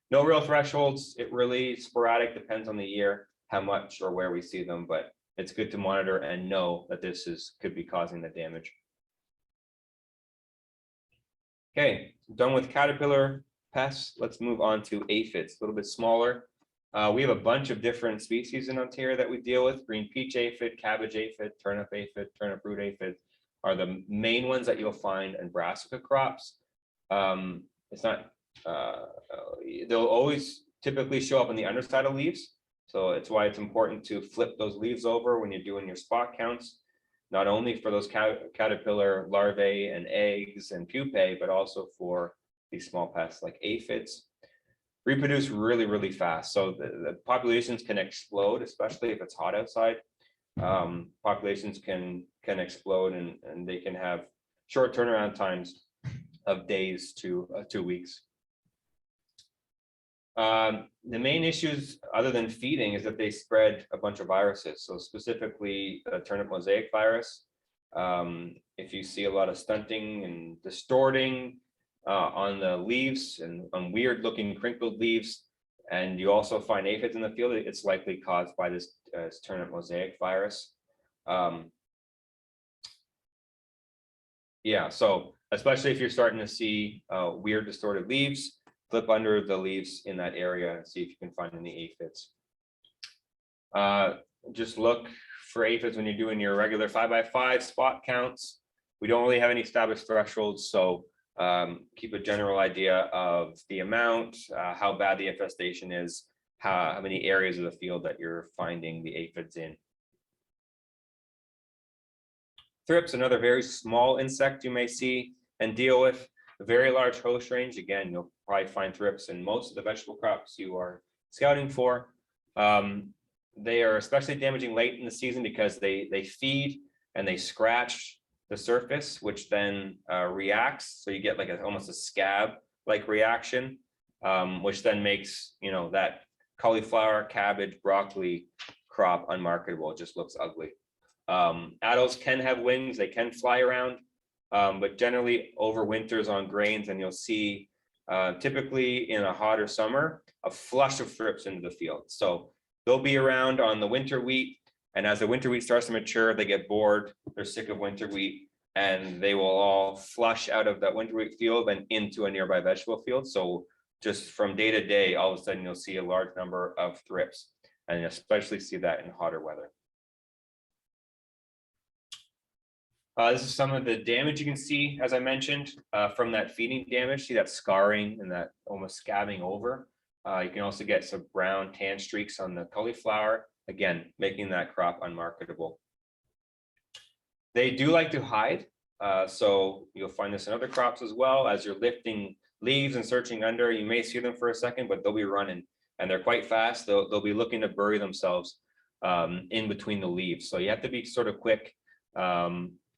No real thresholds. It really sporadic, depends on the year, how much or where we see them, but it's good to monitor and know that this could be causing the damage. Okay, done with caterpillar pests. Let's move on to aphids, a little bit smaller. We have a bunch of different species in Ontario that we deal with. Green peach aphid, cabbage aphid, turnip root aphid are the main ones that you'll find in brassica crops. It's not, they'll always typically show up on the underside of leaves. So it's why it's important to flip those leaves over when you're doing your spot counts, not only for those caterpillar larvae and eggs and pupae, but also for these small pests like aphids. Reproduce really, really fast. So the populations can explode, especially if it's hot outside. Populations can explode and they can have short turnaround times of days to 2 weeks. The main issues, other than feeding, is that they spread a bunch of viruses. So specifically the turnip mosaic virus. If you see a lot of stunting and distorting on the leaves and on weird looking crinkled leaves, and you also find aphids in the field, it's likely caused by this turnip mosaic virus. Yeah, so especially if you're starting to see weird distorted leaves, flip under the leaves in that area and see if you can find any aphids. Just look for aphids when you're doing your regular 5x5 spot counts. We don't really have any established thresholds, so keep a general idea of the amount, how bad the infestation is, how many areas of the field that you're finding the aphids in. Thrips, another very small insect you may see and deal with. A very large host range. Again, you'll probably find thrips in most of the vegetable crops you are scouting for. They are especially damaging late in the season because they feed and they scratch the surface, which then reacts. So you get like almost a scab-like reaction, which then makes that cauliflower, cabbage, broccoli crop unmarketable. It just looks ugly. Adults can have wings, they can fly around, but generally overwinters on grains, and you'll see typically in a hotter summer a flush of thrips into the field. So they'll be around on the winter wheat, and as the winter wheat starts to mature, they get bored, they're sick of winter wheat, and they will all flush out of that winter wheat field and into a nearby vegetable field. So just from day to day, all of a sudden you'll see a large number of thrips, and you especially see that in hotter weather. This is some of the damage you can see, as I mentioned, from that feeding damage. See that scarring and that almost scabbing over. You can also get some brown tan streaks on the cauliflower, again, making that crop unmarketable. They do like to hide, so you'll find this in other crops as well. As you're lifting leaves and searching under, you may see them for a second, but they'll be running, and they're quite fast. They'll be looking to bury themselves in between the leaves. So you have to be sort of quick.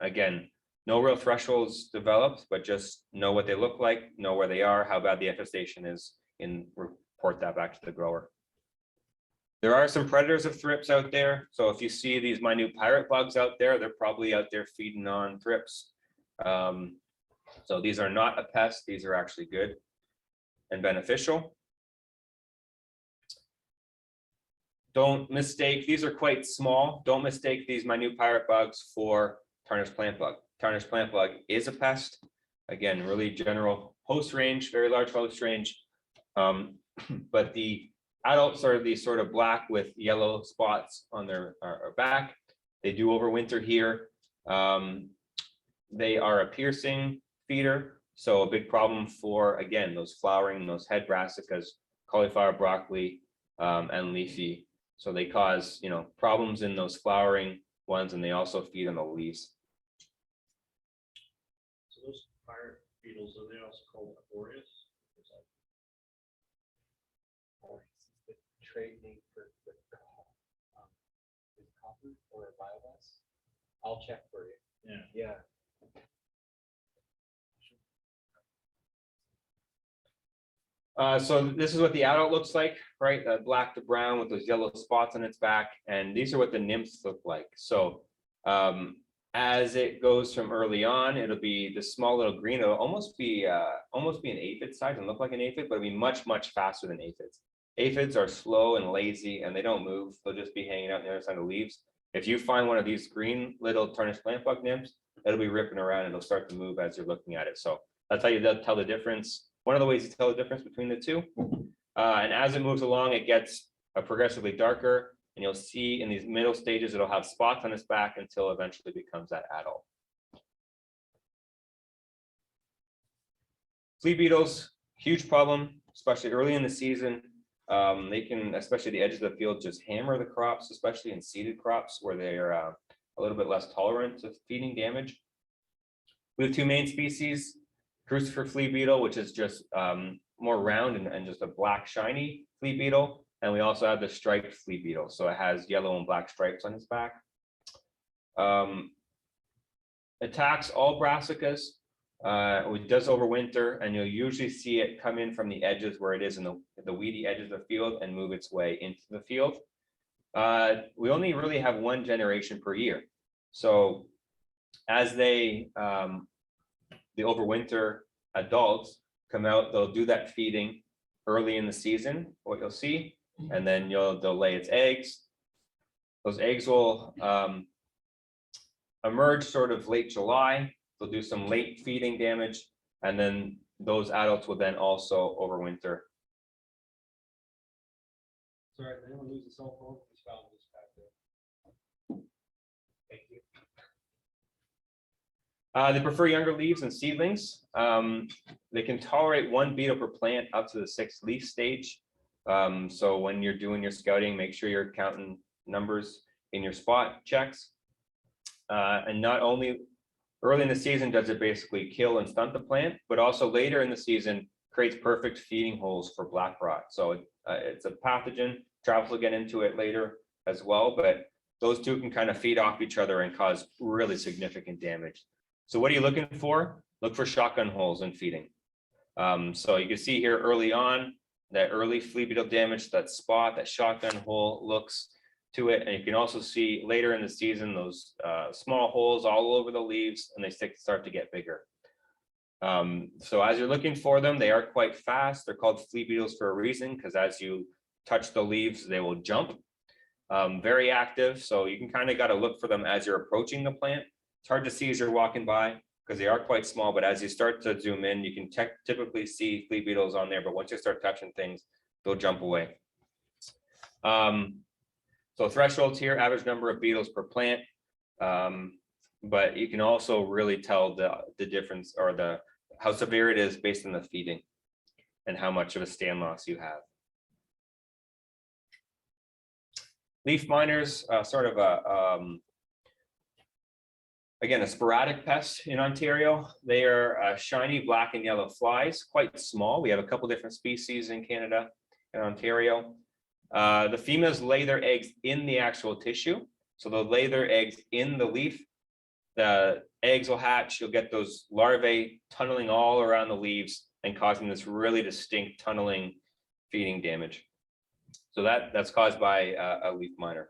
Again, no real thresholds developed, but just know what they look like, know where they are, how bad the infestation is, and report that back to the grower. There are some predators of thrips out there. So if you see these minute pirate bugs out there, they're probably out there feeding on thrips. So these are not a pest. These are actually good and beneficial. Don't mistake, these are quite small. Don't mistake these minute pirate bugs for tarnished plant bug. Tarnished plant bug is a pest. Again, really general host range, very large host range. But the adults are these sort of black with yellow spots on their back. They do overwinter here. They are a piercing feeder. So a big problem for, again, those flowering, those head brassicas, cauliflower, broccoli, and leafy. So they cause, you know, problems in those flowering ones, and they also feed on the leaves. So those pirate beetles, are they also called Aborius? The trade name for the is copper or biomass. I'll check for you. Yeah. Yeah. So this is what the adult looks like, right? Black to brown with those yellow spots on its back. And these are what the nymphs look like. So as it goes from early on, it'll be this small little green. It'll almost be an aphid size and look like an aphid, but it'll be much, much faster than aphids. Aphids are slow and lazy and they don't move. They'll just be hanging out on the other side of the leaves. If you find one of these green little tarnished plant bug nymphs, it'll be ripping around and it'll start to move as you're looking at it. So that's how you tell the difference. One of the ways you tell the difference between the two. And as it moves along, it gets progressively darker. And you'll see in these middle stages, it'll have spots on its back until eventually becomes that adult. Flea beetles, huge problem, especially early in the season. They can, especially the edges of the field, just hammer the crops, especially in seeded crops where they are a little bit less tolerant to feeding damage. We have two main species. Crucifer flea beetle, which is just more round and just a black shiny flea beetle. And we also have the striped flea beetle. So it has yellow and black stripes on its back. Attacks all brassicas. It does overwinter, and you'll usually see it come in from the edges where it is in the weedy edges of the field and move its way into the field. We only really have one generation per year. So as the overwinter adults come out, they'll do that feeding early in the season, what you'll see, and then they'll lay its eggs. Those eggs will emerge sort of late July. They'll do some late feeding damage, and then those adults will then also overwinter. Sorry, did anyone lose the cell phone? Just found this back there. Thank you. They prefer younger leaves and seedlings. They can tolerate one beetle per plant up to the 6th leaf stage. So when you're doing your scouting, make sure you're counting numbers in your spot checks. And not only early in the season does it basically kill and stunt the plant, but also later in the season creates perfect feeding holes for black rot. So it's a pathogen. Travis will get into it later as well, but those two can kind of feed off each other and cause really significant damage. So what are you looking for? Look for shotgun holes in feeding. So you can see here early on, that early flea beetle damage, that spot, that shotgun hole looks to it. And you can also see later in the season, those small holes all over the leaves, and they start to get bigger. So as you're looking for them, they are quite fast. They're called flea beetles for a reason, because as you touch the leaves, they will jump. Very active. So you can kind of got to look for them as you're approaching the plant. It's hard to see as you're walking by because they are quite small, but as you start to zoom in, you can typically see flea beetles on there, but once you start touching things, they'll jump away. So thresholds here, average number of beetles per plant, but you can also really tell the difference or how severe it is based on the feeding and how much of a stand loss you have. Leaf miners, sort of again, a sporadic pest in Ontario. They are shiny black and yellow flies, quite small. We have a couple different species in Canada and Ontario. The females lay their eggs in the actual tissue. So they'll lay their eggs in the leaf. The eggs will hatch. You'll get those larvae tunneling all around the leaves and causing this really distinct tunneling feeding damage. So that's caused by a leaf miner.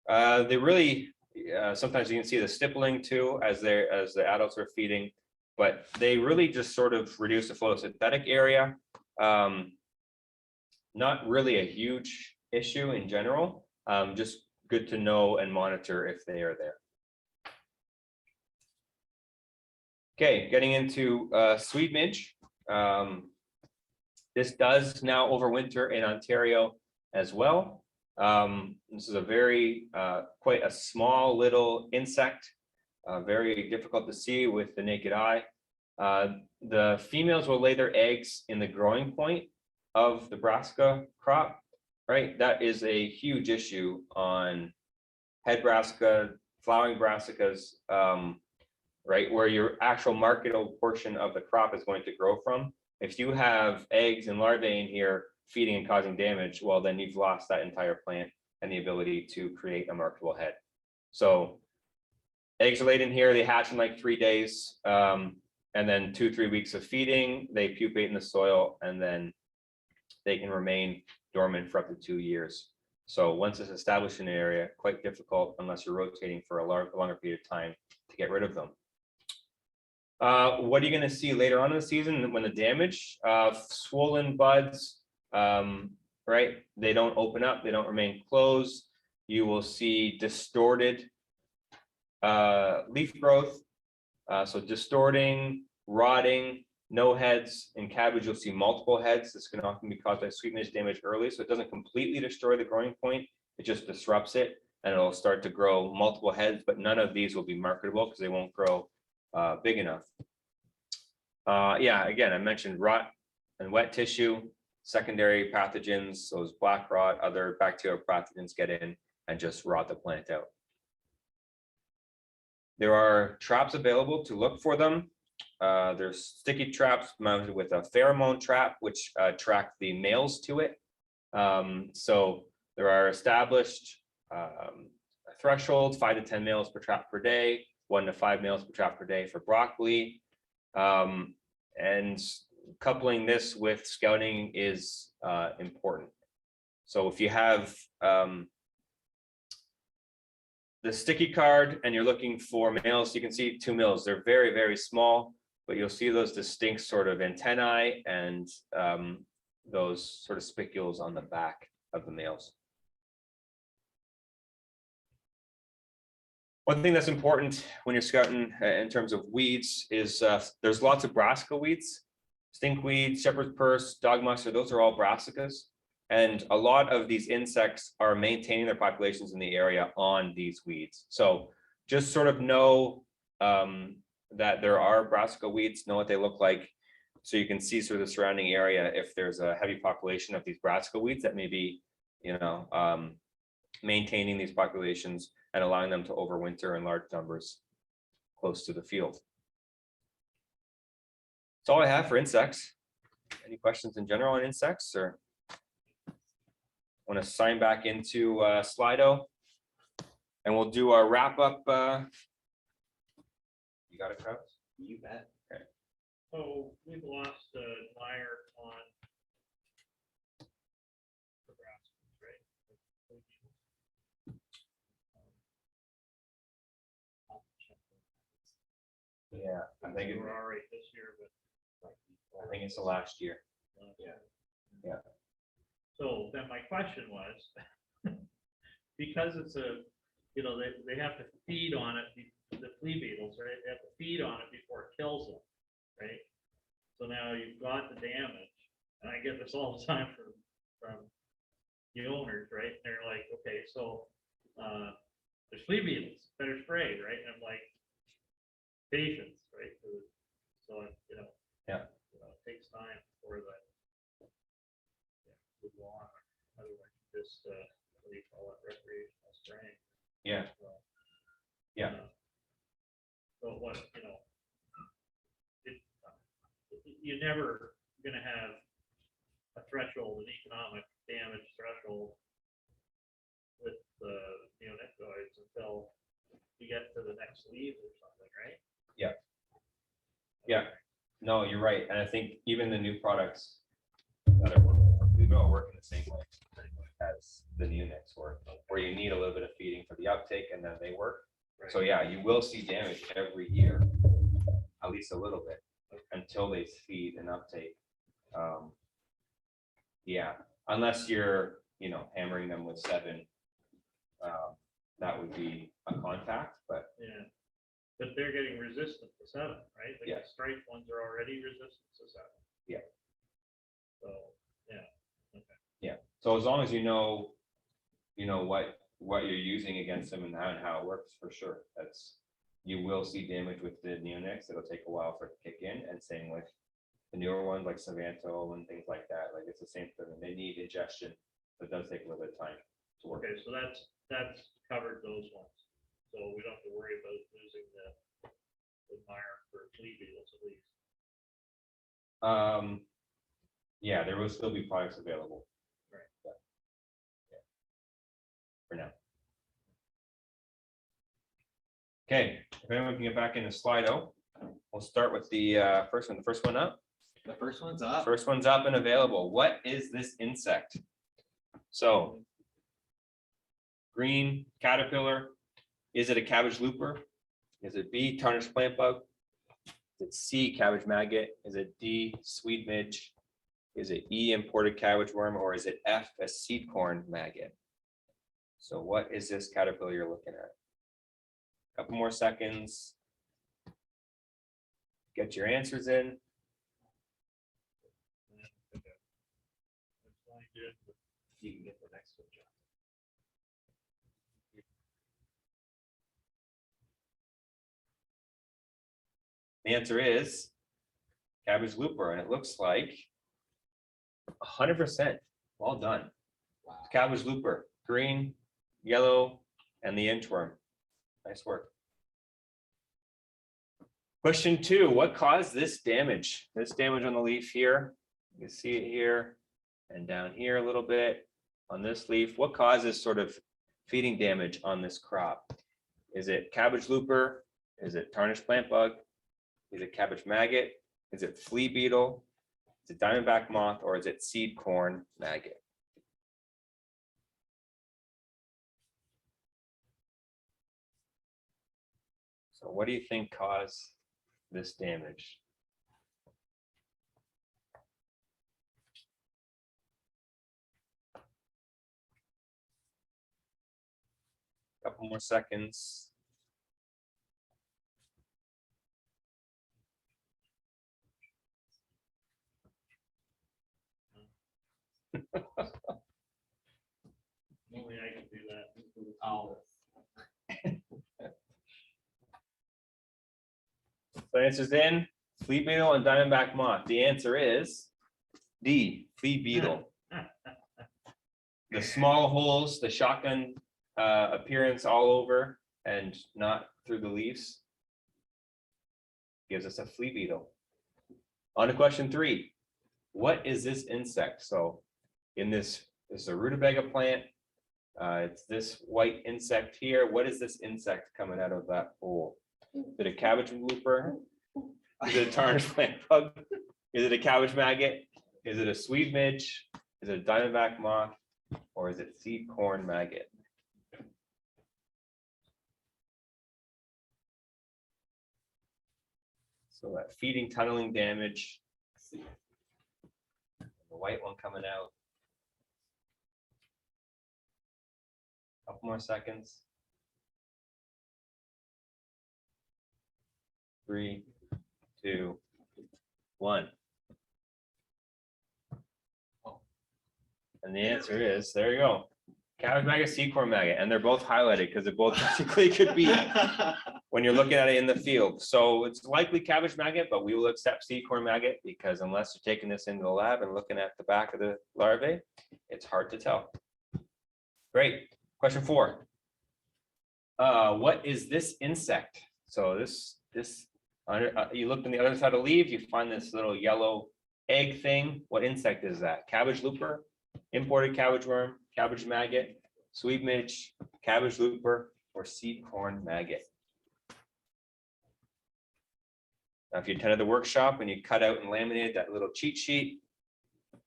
They really, sometimes you can see the stippling too as the adults are feeding, but they really just sort of reduce the photosynthetic area. Not really a huge issue in general, just good to know and monitor if they are there. Okay, getting into sweet midge. This does now overwinter in Ontario as well. This is a very, quite a small little insect, very difficult to see with the naked eye. The females will lay their eggs in the growing point of the Brassica crop, right? That is a huge issue on head Brassica, flowering Brassicas, right? Where your actual marketable portion of the crop is going to grow from. If you have eggs and larvae in here feeding and causing damage, well, then you've lost that entire plant and the ability to create a marketable head. So eggs are laid in here, they hatch in like 3 days, and then 2-3 weeks of feeding, they pupate in the soil, and then they can remain dormant for up to 2 years. So once it's established in an area, quite difficult unless you're rotating for a longer period of time to get rid of them. What are you going to see later on in the season when the damage? Swollen buds, right? They don't open up, they don't remain closed. You will see distorted leaf growth. So distorting, rotting, no heads. In cabbage, you'll see multiple heads. This can often be caused by sweet midge damage early. So it doesn't completely destroy the growing point. It just disrupts it and it'll start to grow multiple heads, but none of these will be marketable because they won't grow big enough. Yeah, again, I mentioned rot and wet tissue, secondary pathogens, those black rot, other bacterial pathogens get in and just rot the plant out. There are traps available to look for them. There's sticky traps mounted with a pheromone trap, which track the males to it. So there are established thresholds, 5 to 10 males per trap per day, 1 to 5 males per trap per day for broccoli. And coupling this with scouting is important. So if you have the sticky card and you're looking for males, you can see 2 males. They're very, very small, but you'll see those distinct sort of antennae and those sort of spicules on the back of the males. One thing that's important when you're scouting in terms of weeds is there's lots of Brassica weeds, stinkweed, shepherd's purse, dog mustard, those are all Brassicas. And a lot of these insects are maintaining their populations in the area on these weeds. So just sort of know that there are Brassica weeds, know what they look like. So you can see sort of the surrounding area if there's a heavy population of these Brassica weeds that may be, you know, maintaining these populations and allowing them to overwinter in large numbers close to the field. That's all I have for insects. Any questions in general on insects, or want to sign back into Slido and we'll do our wrap up. You got it, Travis? You bet. Okay. So we've lost a wire on the Brassicas, right? Yeah, I think We're all right this year, but it's the last year. Yeah. so then my question was, because it's a, you know, they have to feed on it, the flea beetles, right? They have to feed on it before it kills them, right? So now you've got the damage, and I get this all the time from the owners, right? They're like, okay, so there's flea beetles, better spray, right? And I'm like, patience, right? So you know, Yeah. you know, it takes time for that. Move on. Otherwise, just what do you call it, recreational spraying. Yeah. So, Yeah. So what, you know, you're never going to have a threshold, an economic damage threshold with the neonicotinoids until you get to the next leaves or something, right? Yeah. Yeah. No, you're right. And I think even the new products that are working for Pluto are working the same way as the neonics work, where you need a little bit of feeding for the uptake and then they work. So yeah, you will see damage every year, at least a little bit, until they feed and uptake. Yeah, unless you're, you know, hammering them with 7, that would be a contact, but Yeah, but they're getting resistant to 7, right? Like Yeah. the striped ones are already resistant to 7. Yeah. So, yeah. yeah. So as long as you know what you're using against them and how it works, for sure. You will see damage with the neonics. It'll take a while for it to kick in, and same with the newer ones like Savanto and things like that. Like it's the same thing. They need ingestion, but it does take a little bit of time to work. Okay, so that's covered those ones. So we don't have to worry about losing the mire for flea beetles at least. Yeah, there will still be products available. Right. But, yeah. For now. Okay, if anyone can get back into Slido, we'll start with the first one. The first one up. The first one's up. First one's up and available. What is this insect? So, green caterpillar. Is it a cabbage looper? Is it B, tarnished plant bug? Is it C, cabbage maggot? Is it D, swede midge? Is it E, imported cabbage worm? Or is it F, a seed corn maggot? So what is this caterpillar you're looking at? Couple more seconds. Get your answers in. That's fine, good. You can get the next one, John. The answer is cabbage looper, and it looks like 100%. Well done. Wow. Cabbage looper, green, yellow, and the inchworm. Nice work. Question 2, what caused this damage? This damage on the leaf here. You can see it here and down here a little bit on this leaf. What causes sort of feeding damage on this crop? Is it cabbage looper? Is it tarnished plant bug? Is it cabbage maggot? Is it flea beetle? Is it diamondback moth? Or is it seed corn maggot? So what do you think caused this damage? Couple more seconds. Only I can do that. Oh. So answers in, flea beetle and diamondback moth. The answer is D, flea beetle. The small holes, the shotgun appearance all over and not through the leaves gives us a flea beetle. On to question 3. What is this insect? So in this is a rutabaga plant. It's this white insect here. What is this insect coming out of that hole? Is it a cabbage looper? Is it a tarnished plant bug? Is it a cabbage maggot? Is it a swede midge? Is it a diamondback moth? Or is it seed corn maggot? So that feeding tunneling damage. The white one coming out. Couple more seconds. 3, 2, 1. And the answer is, there you go. Cabbage maggot, seed corn maggot, and they're both highlighted because it both technically could be when you're looking at it in the field. So it's likely cabbage maggot, but we will accept seed corn maggot because unless you're taking this into the lab and looking at the back of the larvae, it's hard to tell. Great. Question 4. What is this insect? So you looked on the other side of the leaf, you find this little yellow egg thing. What insect is that? Cabbage looper, imported cabbage worm, cabbage maggot, swede midge, cabbage looper, or seed corn maggot? Now, if you attended the workshop and you cut out and laminated that little cheat sheet,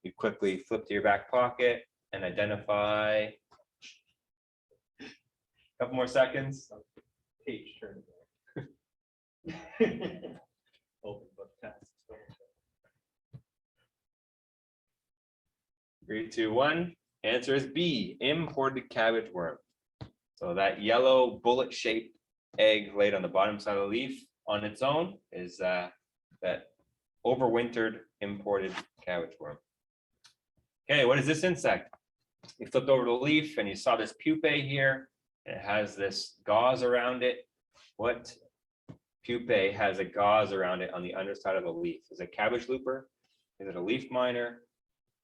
you quickly flip to your back pocket and identify. Couple more seconds. Page turn. Open book test. 3, 2, 1. Answer is B, imported cabbage worm. So that yellow bullet-shaped egg laid on the bottom side of the leaf on its own is that overwintered imported cabbage worm. Okay, what is this insect? You flipped over the leaf and you saw this pupae here. It has this gauze around it. What pupae has a gauze around it on the underside of the leaf? Is it Cabbage Looper? Is it a leaf miner?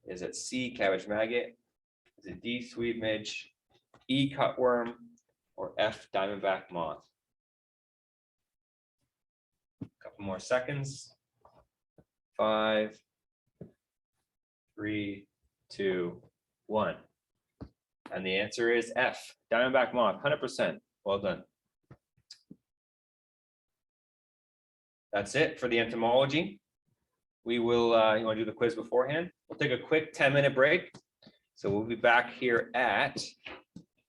Is it C, Cabbage Maggot? Is it D, Sweet Midge? E, Cutworm? Or F, Diamondback Moth? Couple more seconds. 5, 3, 2, 1. And the answer is F, Diamondback Moth, 100%. Well done. That's it for the entomology. We will, you want to do the quiz beforehand? We'll take a quick 10-minute break. So we'll be back here at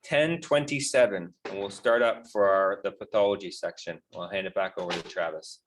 10:27, and we'll start up for the pathology section. I'll hand it back over to Travis.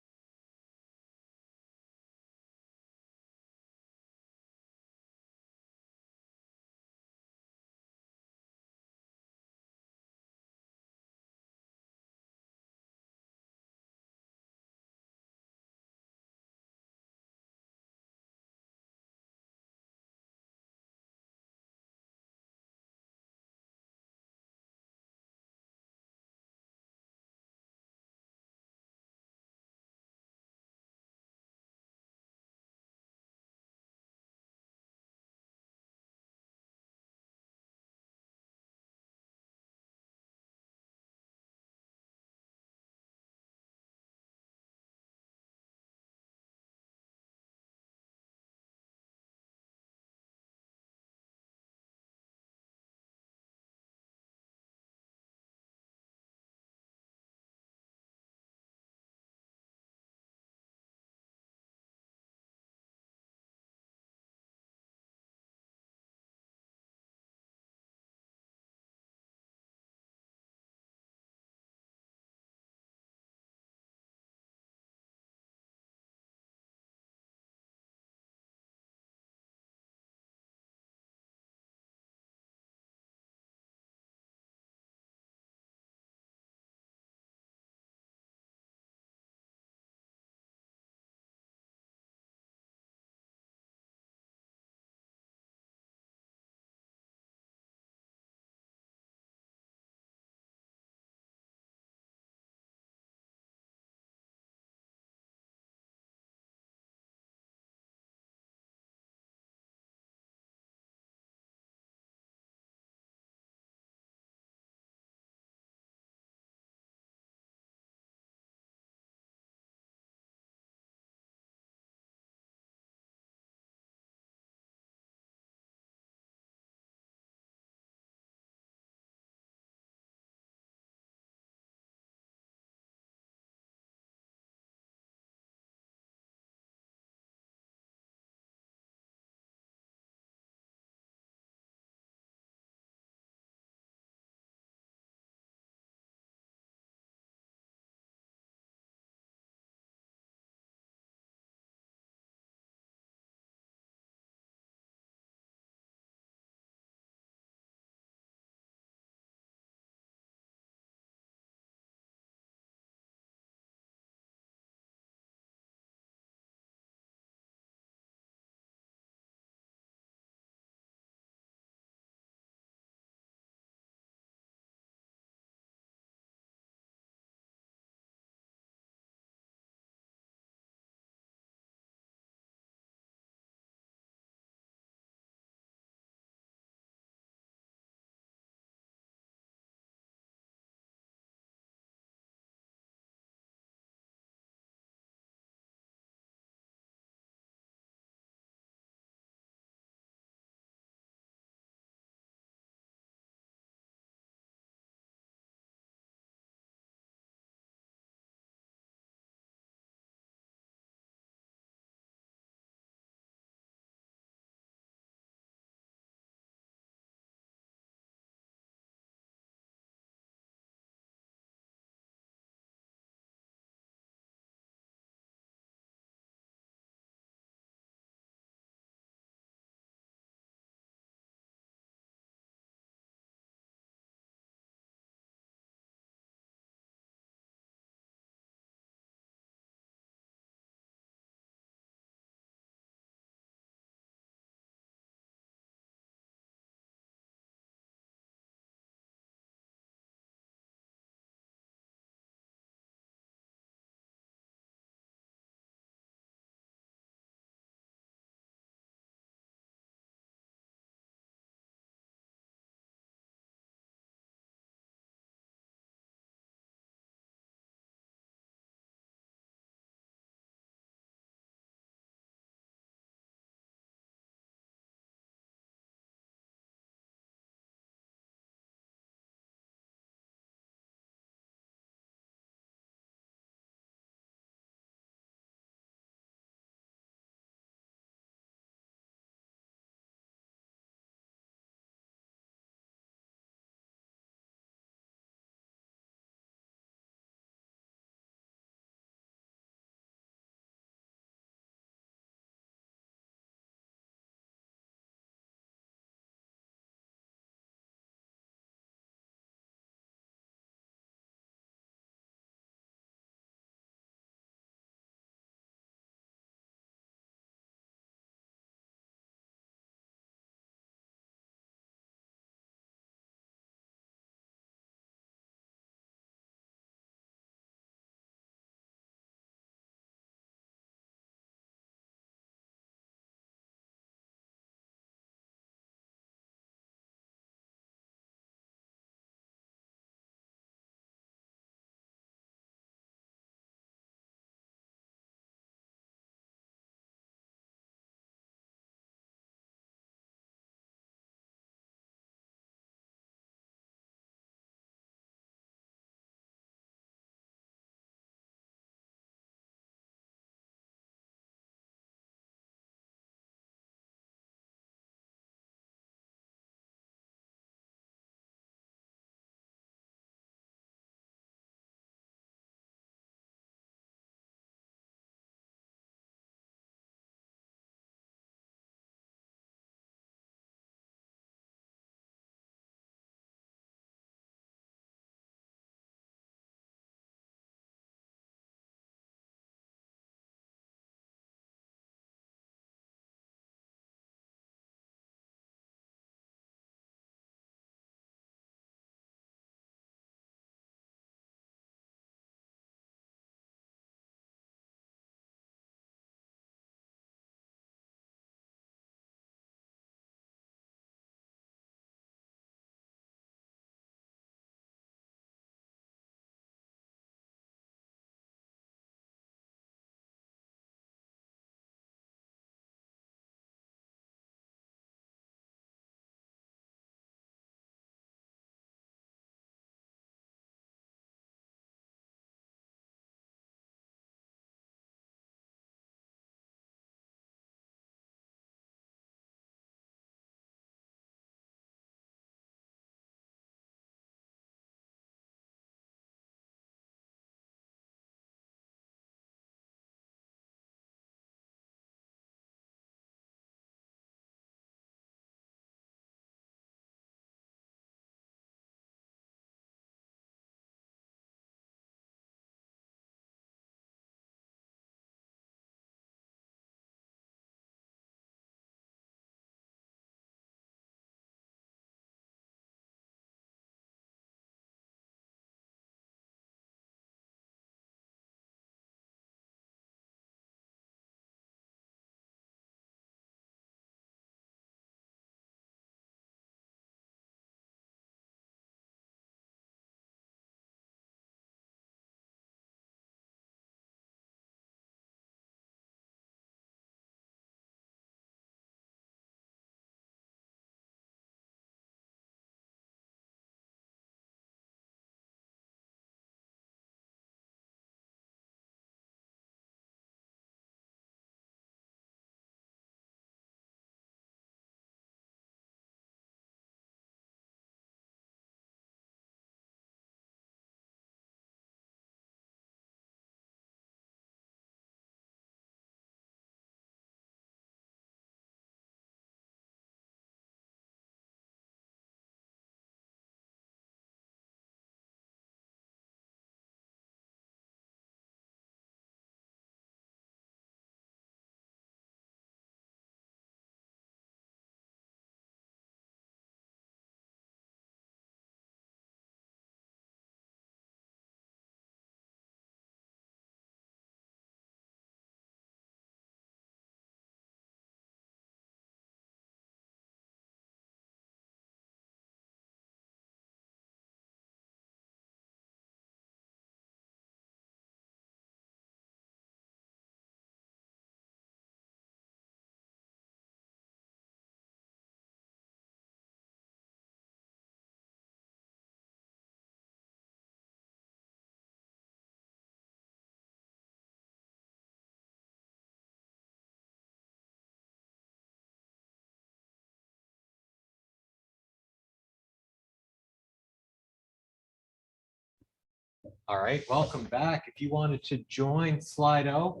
All right, welcome back. If you wanted to join Slido,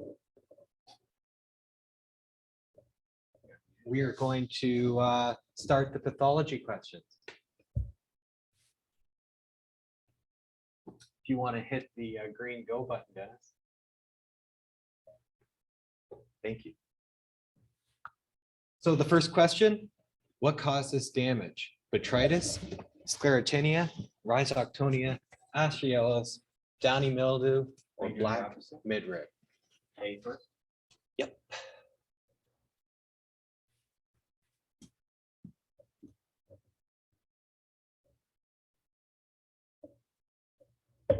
we are going to start the pathology questions. If you want to hit the green go button, Dennis. Thank you. So the first question, what causes damage? Botrytis, Sclerotinia, Rhizoctonia, Aspergillus, Downy Mildew, or black midrib? A first. Yep.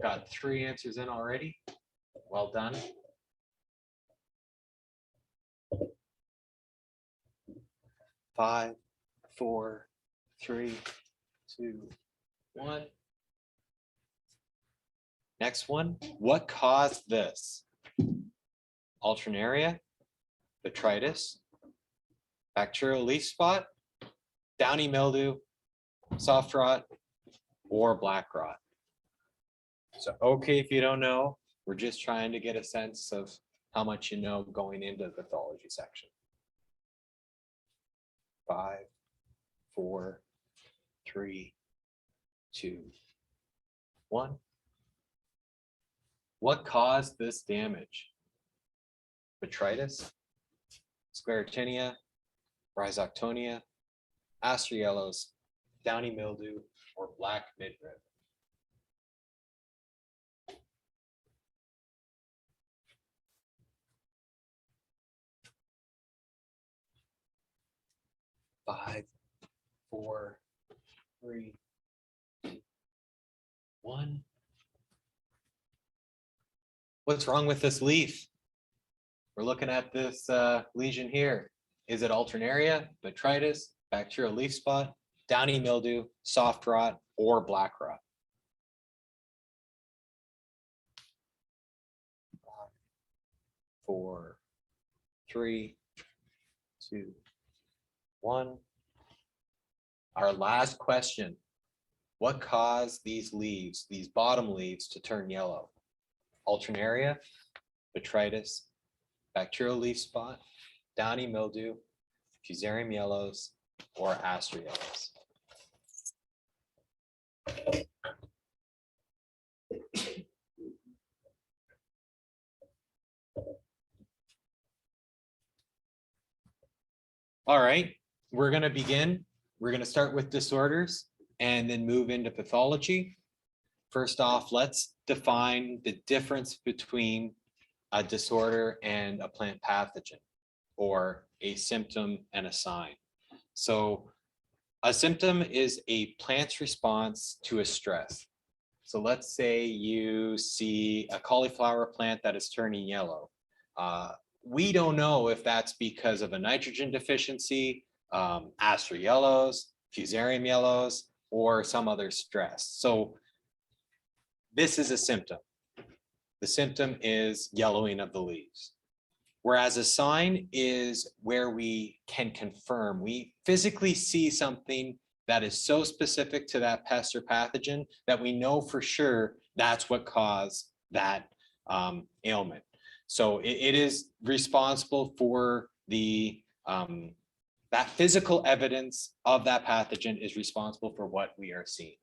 Got 3 answers in already. Well done. Five, 4, 3, 2, 1. Next one, what caused this? Alternaria, botrytis, bacterial leaf spot, downy mildew, soft rot, or black rot. So, okay, if you don't know, we're just trying to get a sense of how much you know going into the pathology section. 5, 4, 3, 2, 1. What caused this damage? Botrytis, Sclerotinia, Rhizoctonia, Aspergillus, downy mildew, or black midrib? Five, 4, 3, 2, 1. What's wrong with this leaf? We're looking at this lesion here. Is it Alternaria, botrytis, bacterial leaf spot, downy mildew, soft rot, or black rot? 5, 4, 3, 2, 1. Our last question. What caused these leaves, these bottom leaves, to turn yellow? Alternaria, botrytis, bacterial leaf spot, downy mildew, Fusarium yellows, or Aspergillus? All right, we're going to begin. We're going to start with disorders and then move into pathology. First off, let's define the difference between a disorder and a plant pathogen, or a symptom and a sign. So a symptom is a plant's response to a stress. So let's say you see a cauliflower plant that is turning yellow. We don't know if that's because of a nitrogen deficiency, Aspergillus, Fusarium yellows, or some other stress. So this is a symptom. The symptom is yellowing of the leaves. Whereas a sign is where we can confirm, we physically see something that is so specific to that pest or pathogen that we know for sure that's what caused that ailment. So it is responsible for the, that physical evidence of that pathogen is responsible for what we are seeing.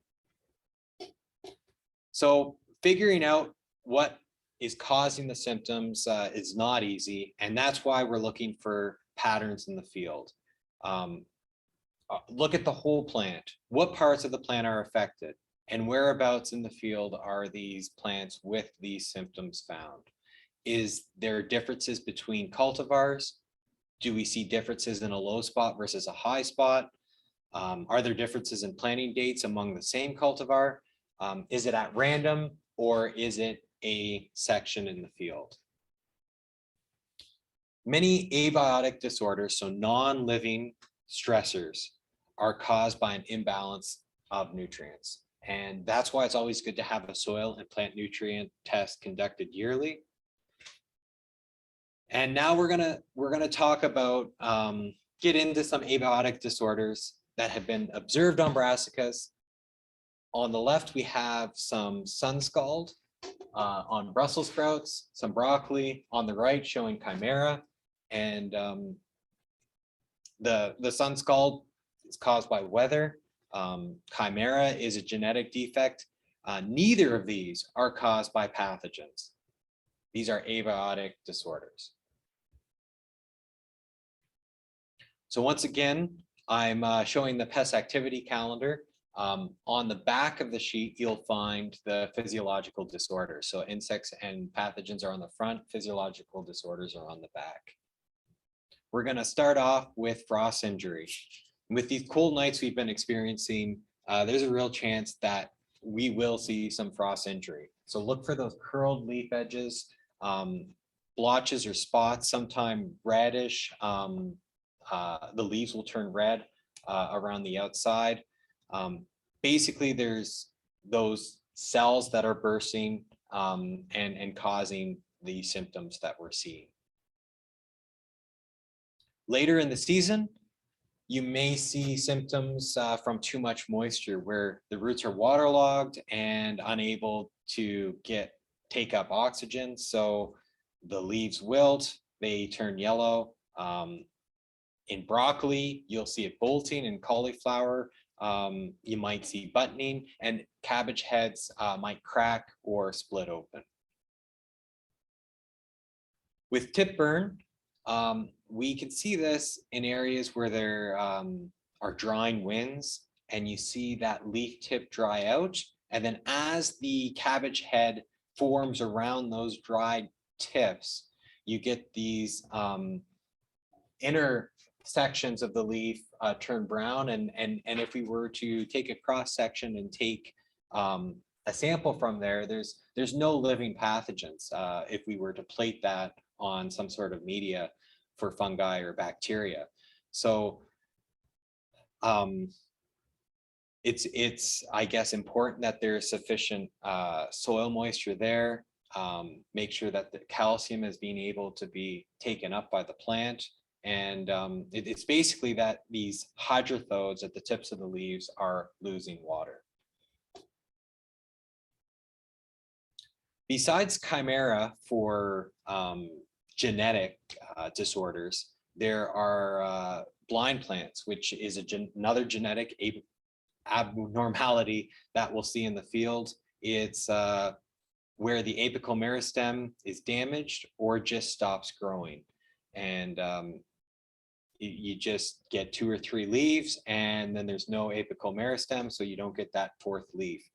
So figuring out what is causing the symptoms is not easy, and that's why we're looking for patterns in the field. Look at the whole plant. What parts of the plant are affected, and whereabouts in the field are these plants with these symptoms found? Is there differences between cultivars? Do we see differences in a low spot versus a high spot? Are there differences in planting dates among the same cultivar? Is it at random, or is it a section in the field? Many abiotic disorders, so non-living stressors, are caused by an imbalance of nutrients. And that's why it's always good to have a soil and plant nutrient test conducted yearly. And now we're gonna talk about, get into some abiotic disorders that have been observed on brassicas. On the left, we have some sun scald on Brussels sprouts, some broccoli on the right showing chimera, and the sun scald is caused by weather. Chimera is a genetic defect. Neither of these are caused by pathogens. These are abiotic disorders. So once again, I'm showing the pest activity calendar. On the back of the sheet, you'll find the physiological disorders. So insects and pathogens are on the front, physiological disorders are on the back. We're going to start off with frost injury. With these cold nights we've been experiencing, there's a real chance that we will see some frost injury. So look for those curled leaf edges, blotches or spots, sometime reddish. The leaves will turn red around the outside. Basically, there's those cells that are bursting and causing the symptoms that we're seeing. Later in the season, you may see symptoms from too much moisture where the roots are waterlogged and unable to take up oxygen. So the leaves wilt, they turn yellow. In broccoli, you'll see it bolting. In cauliflower, you might see buttoning, and cabbage heads might crack or split open. With tip burn, we can see this in areas where there are drying winds, and you see that leaf tip dry out. And then as the cabbage head forms around those dried tips, you get these inner sections of the leaf turn brown. And if we were to take a cross section and take a sample from there, there's no living pathogens if we were to plate that on some sort of media for fungi or bacteria. So it's I guess important that there's sufficient soil moisture there. Make sure that the calcium is being able to be taken up by the plant. And it's basically that these hydrothodes at the tips of the leaves are losing water. Besides chimera for genetic disorders, there are blind plants, which is another genetic abnormality that we'll see in the field. It's where the apical meristem is damaged or just stops growing. And you just get 2 or 3 leaves, and then there's no apical meristem, so you don't get that 4th leaf.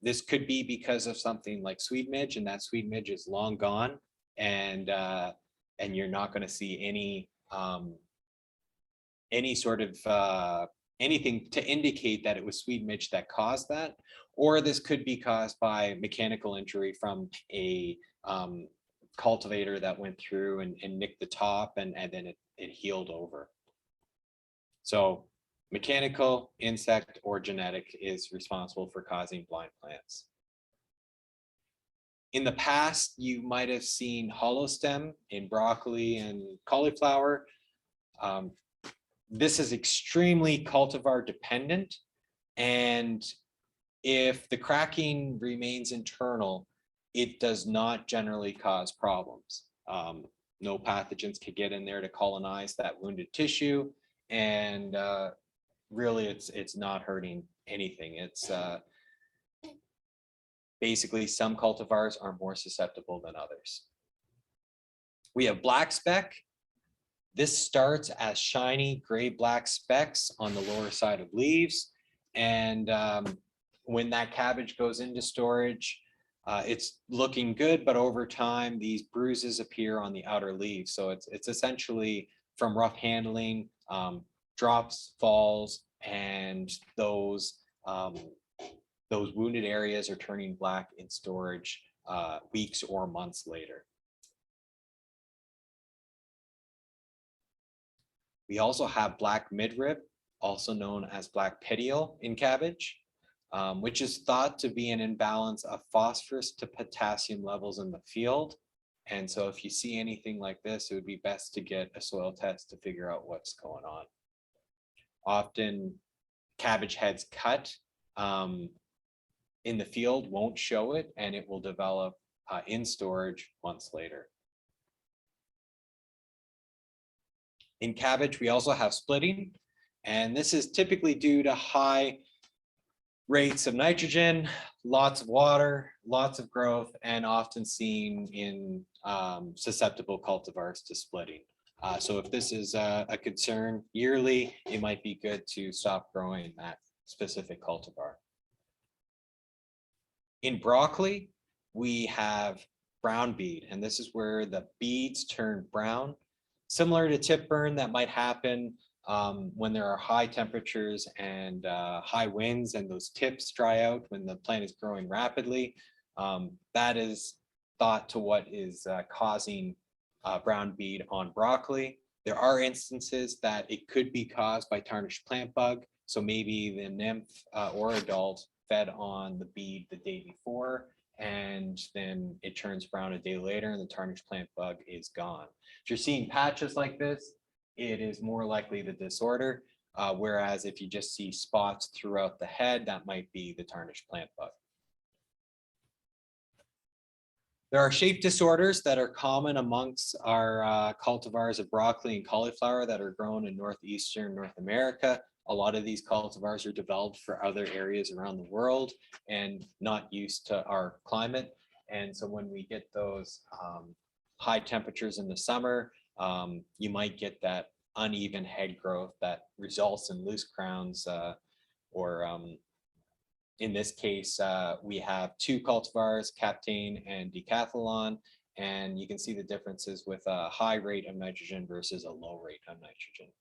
This could be because of something like sweet midge, and that sweet midge is long gone, and you're not going to see any sort of anything to indicate that it was sweet midge that caused that. Or this could be caused by mechanical injury from a cultivator that went through and nicked the top, and then it healed over. So mechanical, insect, or genetic is responsible for causing blind plants. In the past, you might have seen hollow stem in broccoli and cauliflower. This is extremely cultivar dependent, and if the cracking remains internal, it does not generally cause problems. No pathogens can get in there to colonize that wounded tissue, and really it's not hurting anything. It's basically some cultivars are more susceptible than others. We have black speck. This starts as shiny gray-black specks on the lower side of leaves, and when that cabbage goes into storage, it's looking good, but over time, these bruises appear on the outer leaves. So it's essentially from rough handling, drops, falls, and those wounded areas are turning black in storage weeks or months later. We also have black midrib, also known as black petiole in cabbage, which is thought to be an imbalance of phosphorus to potassium levels in the field. And so if you see anything like this, it would be best to get a soil test to figure out what's going on. Often cabbage heads cut in the field won't show it, and it will develop in storage months later. In cabbage, we also have splitting, and this is typically due to high rates of nitrogen, lots of water, lots of growth, and often seen in susceptible cultivars to splitting. So if this is a concern yearly, it might be good to stop growing that specific cultivar. In broccoli, we have brown bead, and this is where the beads turn brown. Similar to tip burn that might happen when there are high temperatures and high winds, and those tips dry out when the plant is growing rapidly. That is thought to what is causing brown bead on broccoli. There are instances that it could be caused by tarnished plant bug. So maybe the nymph or adult fed on the bead the day before, and then it turns brown a day later and the tarnished plant bug is gone. If you're seeing patches like this, it is more likely the disorder. Whereas if you just see spots throughout the head, that might be the tarnished plant bug. There are shape disorders that are common amongst our cultivars of broccoli and cauliflower that are grown in northeastern North America. A lot of these cultivars are developed for other areas around the world and not used to our climate. And so when we get those high temperatures in the summer, you might get that uneven head growth that results in loose crowns, or in this case, we have two cultivars, Captain and Decathlon, and you can see the differences with a high rate of nitrogen versus a low rate of nitrogen.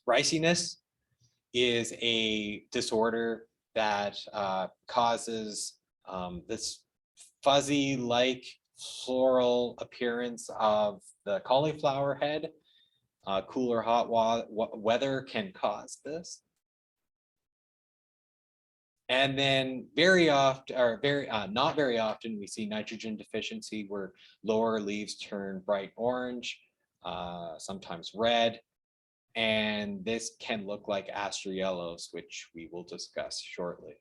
Riciness is a disorder that causes this fuzzy-like floral appearance of the cauliflower head. Cool or hot weather can cause this. And then very often, or not very often, we see nitrogen deficiency where lower leaves turn bright orange, sometimes red. And this can look like Astrellos, which we will discuss shortly.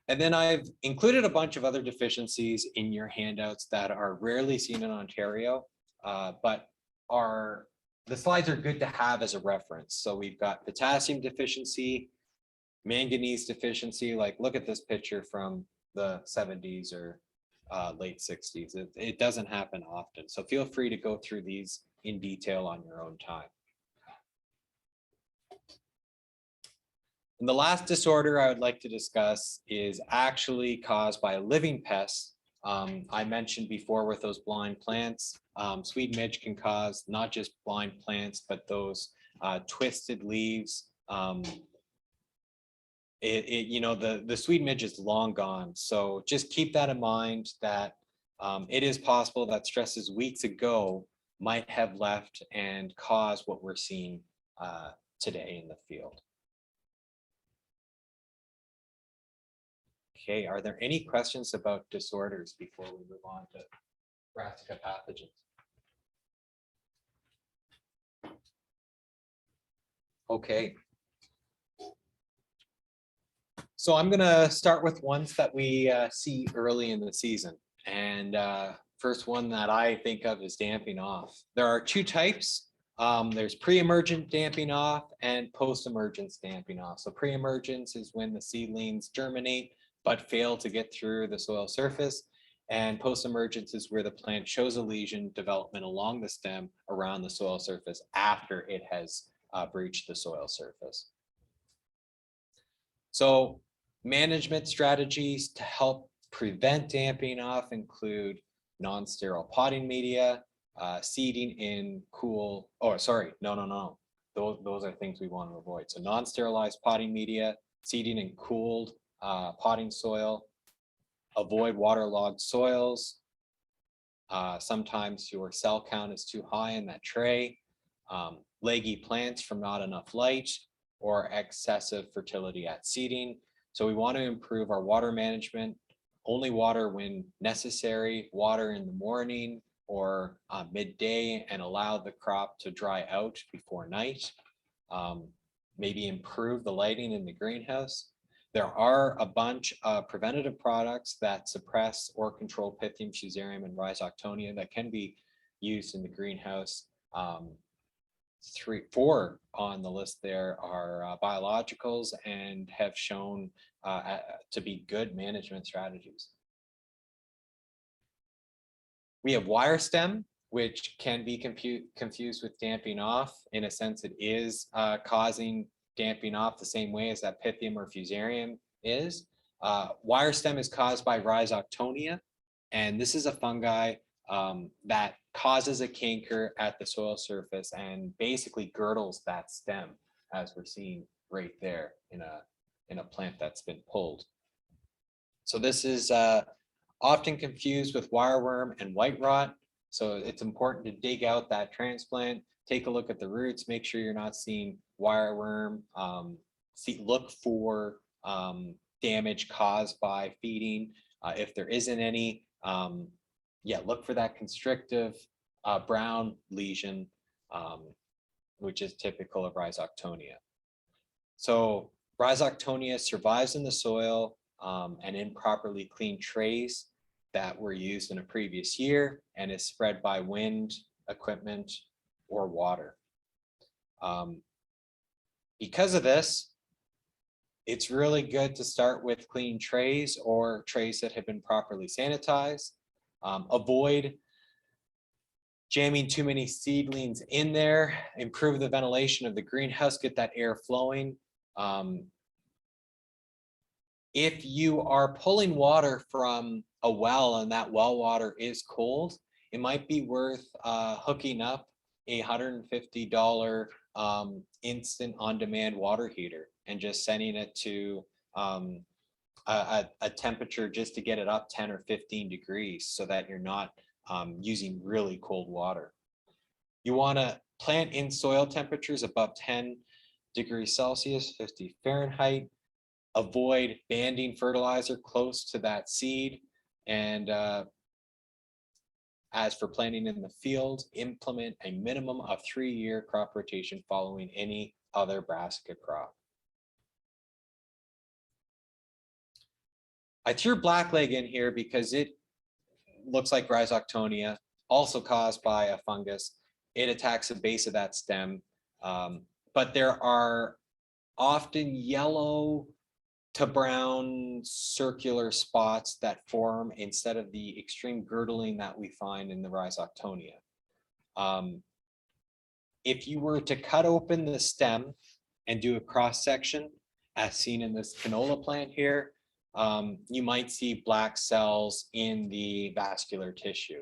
And then I've included a bunch of other deficiencies in your handouts that are rarely seen in Ontario, but the slides are good to have as a reference. So we've got potassium deficiency, manganese deficiency. Like, look at this picture from the 70s or late 60s. It doesn't happen often. So feel free to go through these in detail on your own time. And the last disorder I would like to discuss is actually caused by a living pest. I mentioned before with those blind plants, Swede midge can cause not just blind plants, but those twisted leaves. The Swede midge is long gone. So just keep that in mind, that it is possible that stresses weeks ago might have left and caused what we're seeing today in the field. Okay, are there any questions about disorders before we move on to Brassica pathogens? Okay. So I'm gonna start with ones that we see early in the season. And first one that I think of is damping off. There are two types. There's pre-emergent damping off and post-emergent damping off. So pre-emergence is when the seedlings germinate but fail to get through the soil surface. And post-emergence is where the plant shows a lesion development along the stem around the soil surface after it has breached the soil surface. So management strategies to help prevent damping off include non-sterile potting media, seeding in cool, those are things we want to avoid. So non-sterilized potting media, seeding in cooled potting soil, avoid waterlogged soils. Sometimes your cell count is too high in that tray, leggy plants from not enough light, or excessive fertility at seeding. So we want to improve our water management, only water when necessary, water in the morning or midday, and allow the crop to dry out before night. maybe improve the lighting in the greenhouse. There are a bunch of preventative products that suppress or control Pythium, Fusarium, and Rhizoctonia that can be used in the greenhouse. 4 on the list there are biologicals and have shown to be good management strategies. We have wire stem, which can be confused with damping off. In a sense, it is causing damping off the same way as that Pythium or Fusarium is. Wire stem is caused by Rhizoctonia, and this is a fungi that causes a canker at the soil surface and basically girdles that stem, as we're seeing right there in a plant that's been pulled. So this is often confused with wireworm and white rot. So it's important to dig out that transplant, take a look at the roots, make sure you're not seeing wireworm, look for damage caused by feeding. If there isn't any, look for that constrictive brown lesion, which is typical of Rhizoctonia. So Rhizoctonia survives in the soil and improperly cleaned trays that were used in a previous year and is spread by wind, equipment, or water. Because of this, it's really good to start with clean trays or trays that have been properly sanitized. Avoid jamming too many seedlings in there, improve the ventilation of the greenhouse, get that air flowing. If you are pulling water from a well and that well water is cold, it might be worth hooking up a $150 instant on-demand water heater and just sending it to a temperature just to get it up 10 or 15 degrees so that you're not using really cold water. You want to plant in soil temperatures above 10 degrees Celsius, 50 Fahrenheit. Avoid banding fertilizer close to that seed. And as for planting in the field, implement a minimum of 3-year crop rotation following any other brassica crop. I threw blackleg in here because it looks like Rhizoctonia, also caused by a fungus. It attacks the base of that stem, but there are often yellow to brown circular spots that form instead of the extreme girdling that we find in the Rhizoctonia. If you were to cut open the stem and do a cross section, as seen in this canola plant here, you might see black cells in the vascular tissue.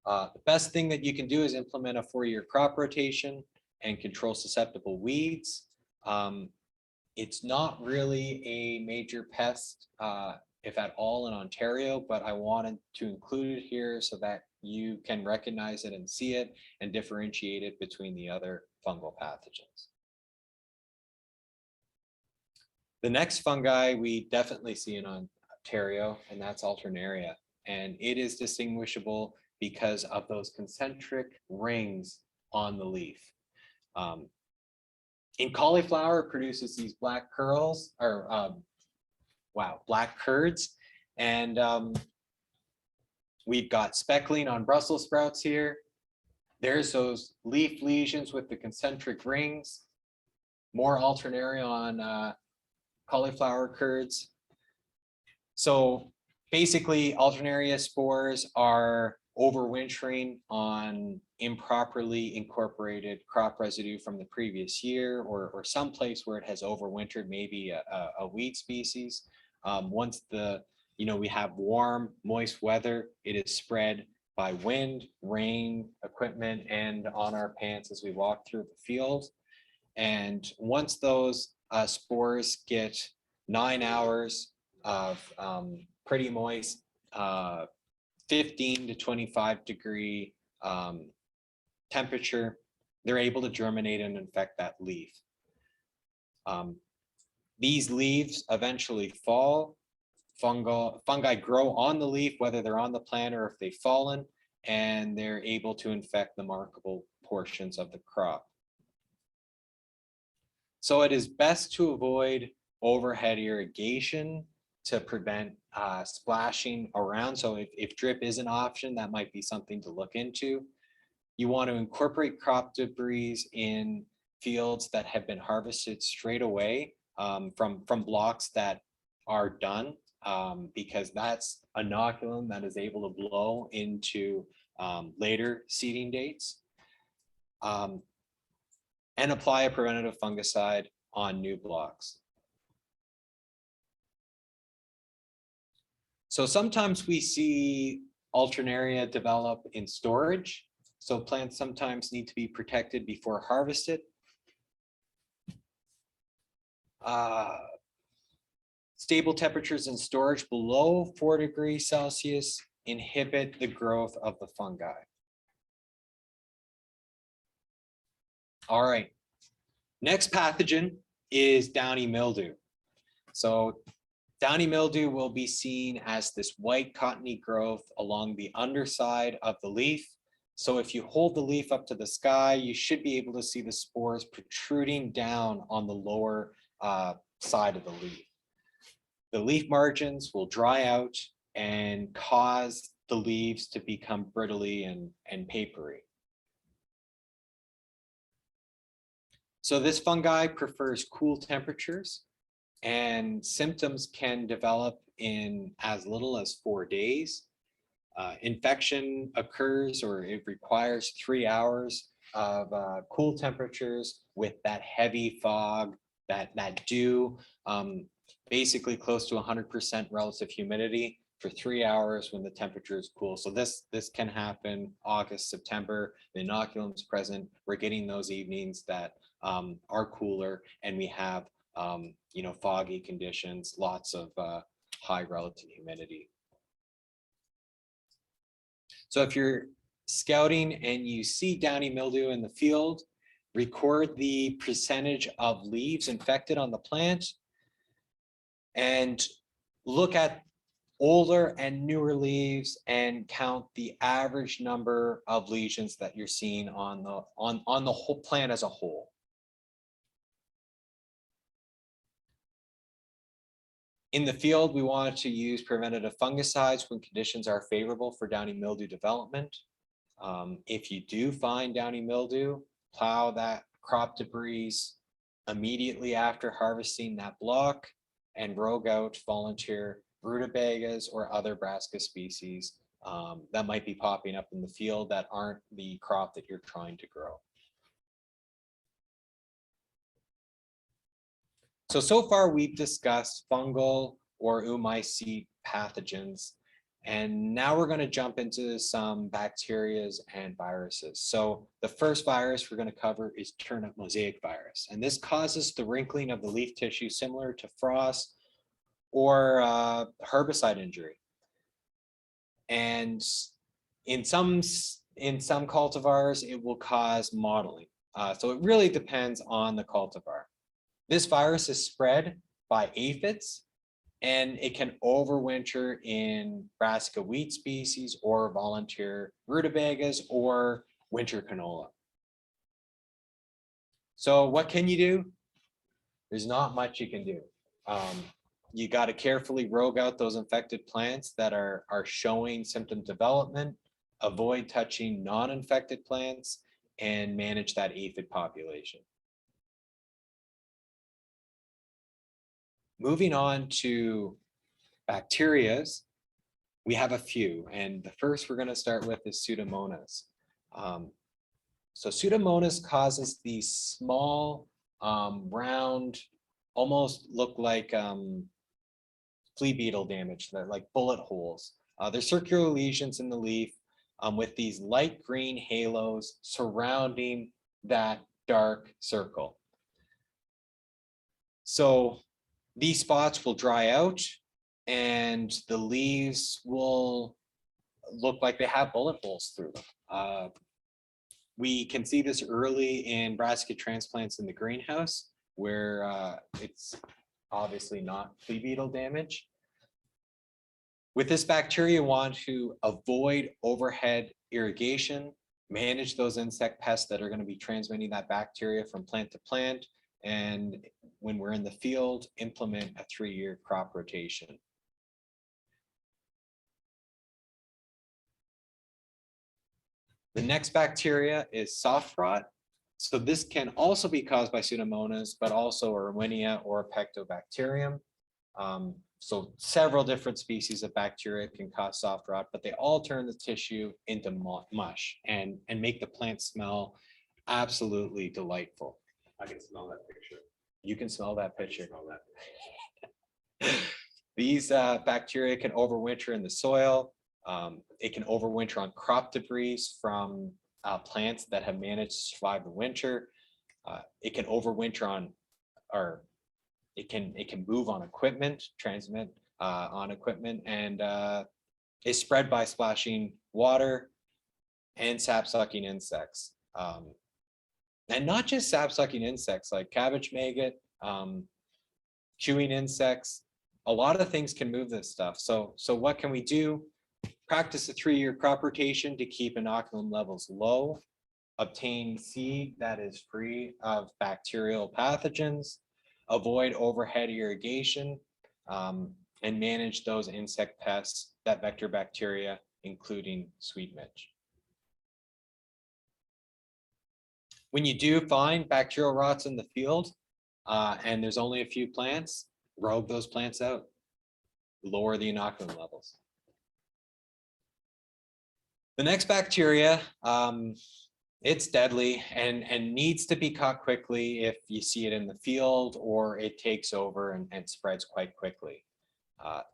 The best thing that you can do is implement a 4-year crop rotation and control susceptible weeds. It's not really a major pest, if at all, in Ontario, but I wanted to include it here so that you can recognize it and see it and differentiate it between the other fungal pathogens. The next fungi we definitely see in Ontario, and that's Alternaria, and it is distinguishable because of those concentric rings on the leaf. In cauliflower, it produces these black curls, or black curds, and we've got speckling on Brussels sprouts here. There's those leaf lesions with the concentric rings. More Alternaria on cauliflower curds. So basically, Alternaria spores are overwintering on improperly incorporated crop residue from the previous year, or some place where it has overwintered, maybe a weed species. Once we have warm, moist weather, it is spread by wind, rain, equipment, and on our pants as we walk through the field. And once those spores get 9 hours of pretty moist, 15 to 25 degree temperature, they're able to germinate and infect that leaf. These leaves eventually fall. Fungi grow on the leaf, whether they're on the plant or if they've fallen, and they're able to infect the markable portions of the crop. So it is best to avoid overhead irrigation to prevent splashing around. So if drip is an option, that might be something to look into. You want to incorporate crop debris in fields that have been harvested straight away from blocks that are done, because that's inoculum that is able to blow into later seeding dates. And apply a preventative fungicide on new blocks. So sometimes we see Alternaria develop in storage. So plants sometimes need to be protected before harvested. Stable temperatures in storage below 4 degrees Celsius inhibit the growth of the fungi. All right, next pathogen is Downy Mildew. So Downy Mildew will be seen as this white cottony growth along the underside of the leaf. So if you hold the leaf up to the sky, you should be able to see the spores protruding down on the lower side of the leaf. The leaf margins will dry out and cause the leaves to become brittly and papery. So this fungi prefers cool temperatures, and symptoms can develop in as little as 4 days. Infection occurs, or it requires 3 hours of cool temperatures with that heavy fog, that dew, basically close to 100% relative humidity for 3 hours when the temperature is cool. So this can happen August, September. The inoculum's present. We're getting those evenings that are cooler, and we have foggy conditions, lots of high relative humidity. So if you're scouting and you see Downy Mildew in the field, record the percentage of leaves infected on the plant and look at older and newer leaves and count the average number of lesions that you're seeing on the whole plant as a whole. In the field, we want to use preventative fungicides when conditions are favorable for Downy Mildew development. If you do find Downy Mildew, plow that crop debris immediately after harvesting that block and rogue out volunteer rutabagas or other Brassica species that might be popping up in the field that aren't the crop that you're trying to grow. So far we've discussed fungal or oomycete pathogens, and now we're going to jump into some bacterias and viruses. So the first virus we're going to cover is turnip mosaic virus, and this causes the wrinkling of the leaf tissue similar to frost or herbicide injury. And in some cultivars, it will cause mottling. So it really depends on the cultivar. This virus is spread by aphids, and it can overwinter in Brassica wheat species or volunteer rutabagas or winter canola. So what can you do? There's not much you can do. You got to carefully rogue out those infected plants that are showing symptom development, avoid touching non-infected plants, and manage that aphid population. Moving on to bacterias, we have a few, and the first we're going to start with is Pseudomonas. So Pseudomonas causes these small, round, almost look like flea beetle damage. They're like bullet holes. They're circular lesions in the leaf with these light green halos surrounding that dark circle. So these spots will dry out and the leaves will look like they have bullet holes through them. We can see this early in Brassica transplants in the greenhouse where it's obviously not flea beetle damage. With this bacteria, you want to avoid overhead irrigation, manage those insect pests that are going to be transmitting that bacteria from plant to plant, And when we're in the field, implement a 3-year crop rotation. The next bacteria is soft rot. So this can also be caused by Pseudomonas, but also Erwinia or Pectobacterium. So several different species of bacteria can cause soft rot, but they all turn the tissue into mush and make the plant smell absolutely delightful. I can smell that picture. You can smell that I can picture. smell that. These bacteria can overwinter in the soil. It can overwinter on crop debris from plants that have managed to survive the winter. It can overwinter on, or it can move on equipment, transmit on equipment, and is spread by splashing water and sap-sucking insects. And not just sap-sucking insects like cabbage maggot, chewing insects. A lot of things can move this stuff. So what can we do? Practice a 3-year crop rotation to keep inoculum levels low. Obtain seed that is free of bacterial pathogens. Avoid overhead irrigation, and manage those insect pests that vector bacteria, including sweet midge. When you do find bacterial rots in the field, and there's only a few plants, rogue those plants out, lower the inoculum levels. The next bacteria, it's deadly and needs to be caught quickly if you see it in the field or it takes over and spreads quite quickly.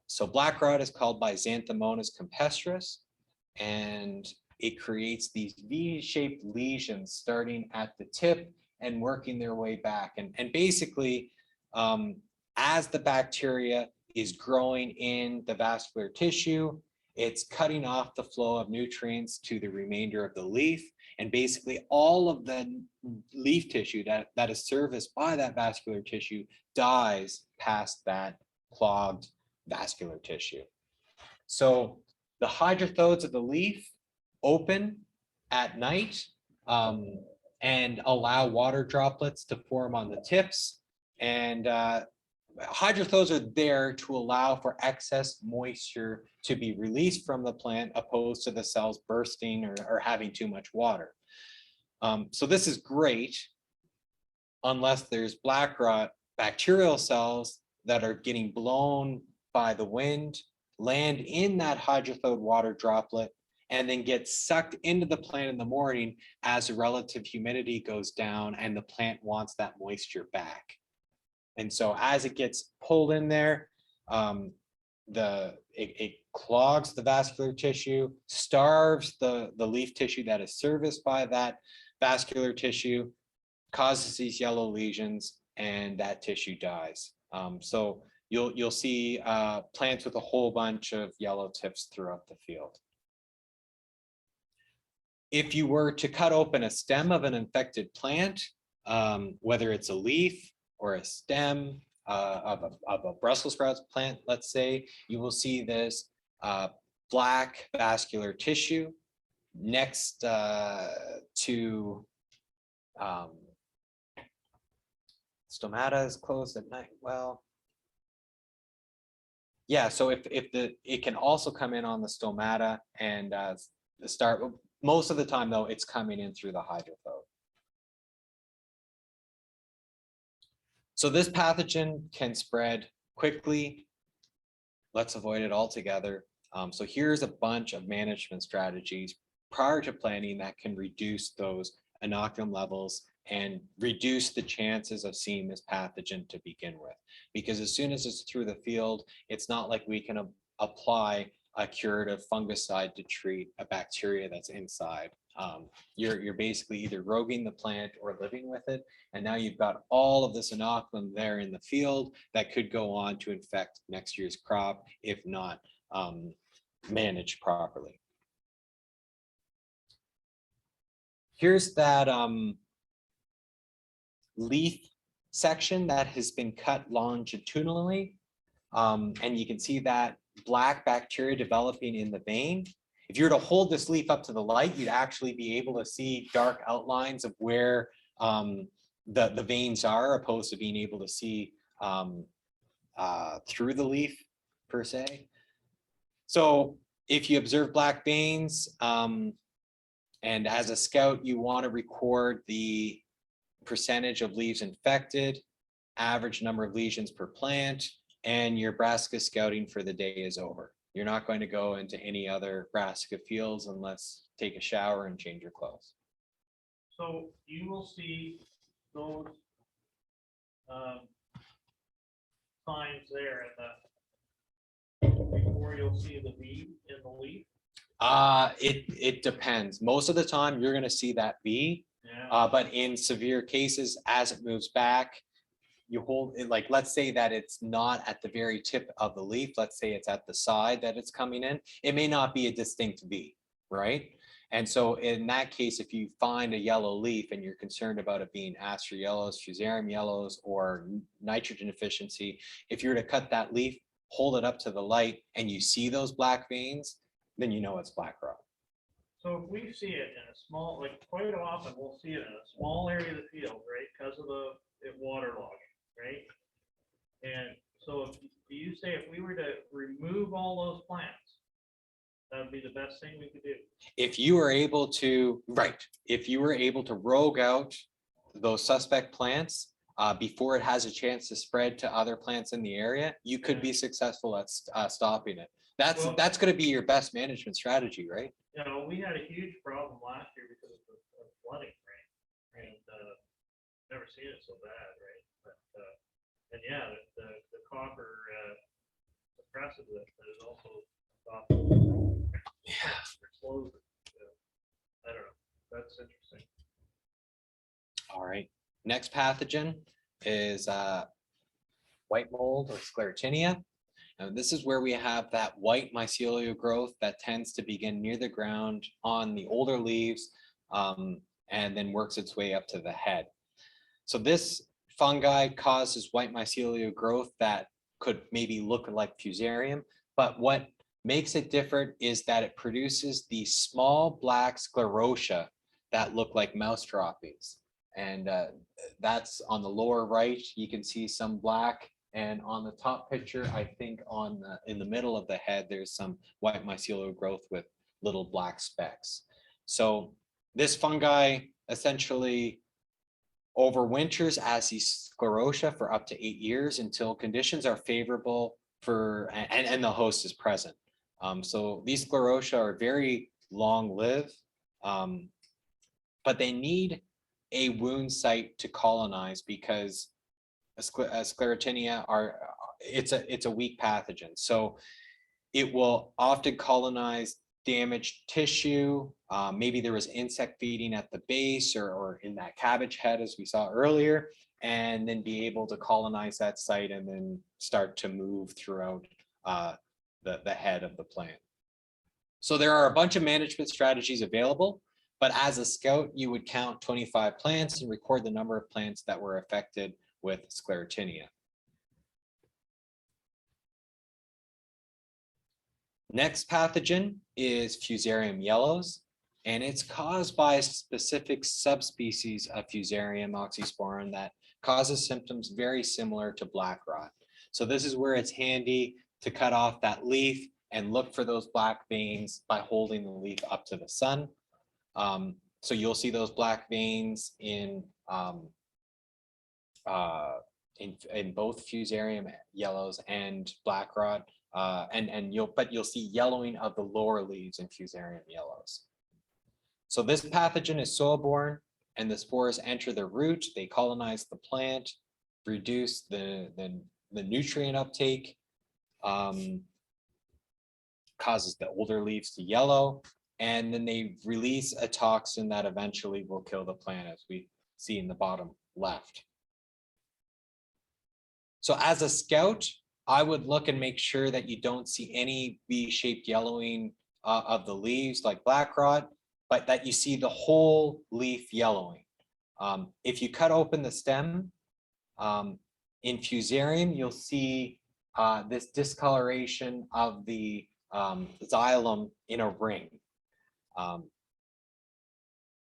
So black rot is called by Xanthomonas campestris, and it creates these V-shaped lesions starting at the tip and working their way back. And basically, as the bacteria is growing in the vascular tissue, it's cutting off the flow of nutrients to the remainder of the leaf. And basically all of the leaf tissue that is serviced by that vascular tissue dies past that clogged vascular tissue. So the hydrothodes of the leaf open at night and allow water droplets to form on the tips. And hydrothodes are there to allow for excess moisture to be released from the plant, opposed to the cells bursting or having too much water. So this is great unless there's black rot bacterial cells that are getting blown by the wind, land in that hydrothode water droplet, and then get sucked into the plant in the morning as the relative humidity goes down and the plant wants that moisture back. And so as it gets pulled in there, it clogs the vascular tissue, starves the leaf tissue that is serviced by that vascular tissue, causes these yellow lesions, and that tissue dies. So you'll see plants with a whole bunch of yellow tips throughout the field. If you were to cut open a stem of an infected plant, whether it's a leaf or a stem of a Brussels sprouts plant, let's say, you will see this black vascular tissue next to stomata is closed at night. Well, yeah, so if it can also come in on the stomata and start, most of the time though, it's coming in through the hydrothode. So this pathogen can spread quickly. Let's avoid it altogether. So here's a bunch of management strategies prior to planting that can reduce those inoculum levels and reduce the chances of seeing this pathogen to begin with. Because as soon as it's through the field, it's not like we can apply a curative fungicide to treat a bacteria that's inside. You're basically either roguing the plant or living with it. And now you've got all of this inoculum there in the field that could go on to infect next year's crop if not managed properly. Here's that leaf section that has been cut longitudinally. And you can see that black bacteria developing in the vein. If you were to hold this leaf up to the light, you'd actually be able to see dark outlines of where the veins are, opposed to being able to see through the leaf per se. So if you observe black veins, and as a scout, you want to record the percentage of leaves infected, average number of lesions per plant, and your Brassica scouting for the day is over. You're not going to go into any other Brassica fields unless take a shower and change your clothes. So you will see those signs there in the, before you'll see the bead in the leaf. It depends. Most of the time, you're going to see that bee, Yeah. but in severe cases, as it moves back, you hold it. Like, let's say that it's not at the very tip of the leaf. Let's say it's at the side that it's coming in. It may not be a distinct bee, right? And so in that case, if you find a yellow leaf and you're concerned about it being aster yellows, fusarium yellows, or nitrogen deficiency, if you were to cut that leaf, hold it up to the light, and you see those black veins, then you know it's black rot. So if we see it in a small, like quite often, we'll see it in a small area of the field, right? Because of the waterlogging, right? And so if, do you say if we were to remove all those plants, that would be the best thing we could do? If you were able to, right, if you were able to rogue out those suspect plants before it has a chance to spread to other plants in the area, you could be successful at stopping it. That's going to be your best management strategy, right? You know, we had a huge problem last year because of flooding, right? And never seen it so bad, right? But and yeah, the copper suppresses it, but it also stops it. Yeah. Slows it. I don't know. That's interesting. All right. Next pathogen is white mold or Sclerotinia. Now, this is where we have that white mycelial growth that tends to begin near the ground on the older leaves and then works its way up to the head. So this fungi causes white mycelial growth that could maybe look like fusarium, but what makes it different is that it produces these small black sclerotia that look like mouse droppings. And that's on the lower right. You can see some black. And on the top picture, I think in the middle of the head, there's some white mycelial growth with little black specks. So this fungi essentially overwinters as these sclerotia for up to 8 years until conditions are favorable for, and the host is present. So these sclerotia are very long-lived, but they need a wound site to colonize because Sclerotinia it's a weak pathogen. So it will often colonize damaged tissue. Maybe there was insect feeding at the base or in that cabbage head, as we saw earlier, and then be able to colonize that site and then start to move throughout the head of the plant. So there are a bunch of management strategies available, but as a scout, you would count 25 plants and record the number of plants that were affected with Sclerotinia. Next pathogen is Fusarium yellows, and it's caused by a specific subspecies of Fusarium oxysporum that causes symptoms very similar to black rot. So this is where it's handy to cut off that leaf and look for those black veins by holding the leaf up to the sun. So you'll see those black veins in both Fusarium yellows and black rot, and you'll see yellowing of the lower leaves in Fusarium yellows. So this pathogen is soil-borne, and the spores enter the root. They colonize the plant, reduce the nutrient uptake, causes the older leaves to yellow, and then they release a toxin that eventually will kill the plant, as we see in the bottom left. So as a scout, I would look and make sure that you don't see any V-shaped yellowing of the leaves like black rot, but that you see the whole leaf yellowing. If you cut open the stem, in Fusarium, you'll see this discoloration of the xylem in a ring.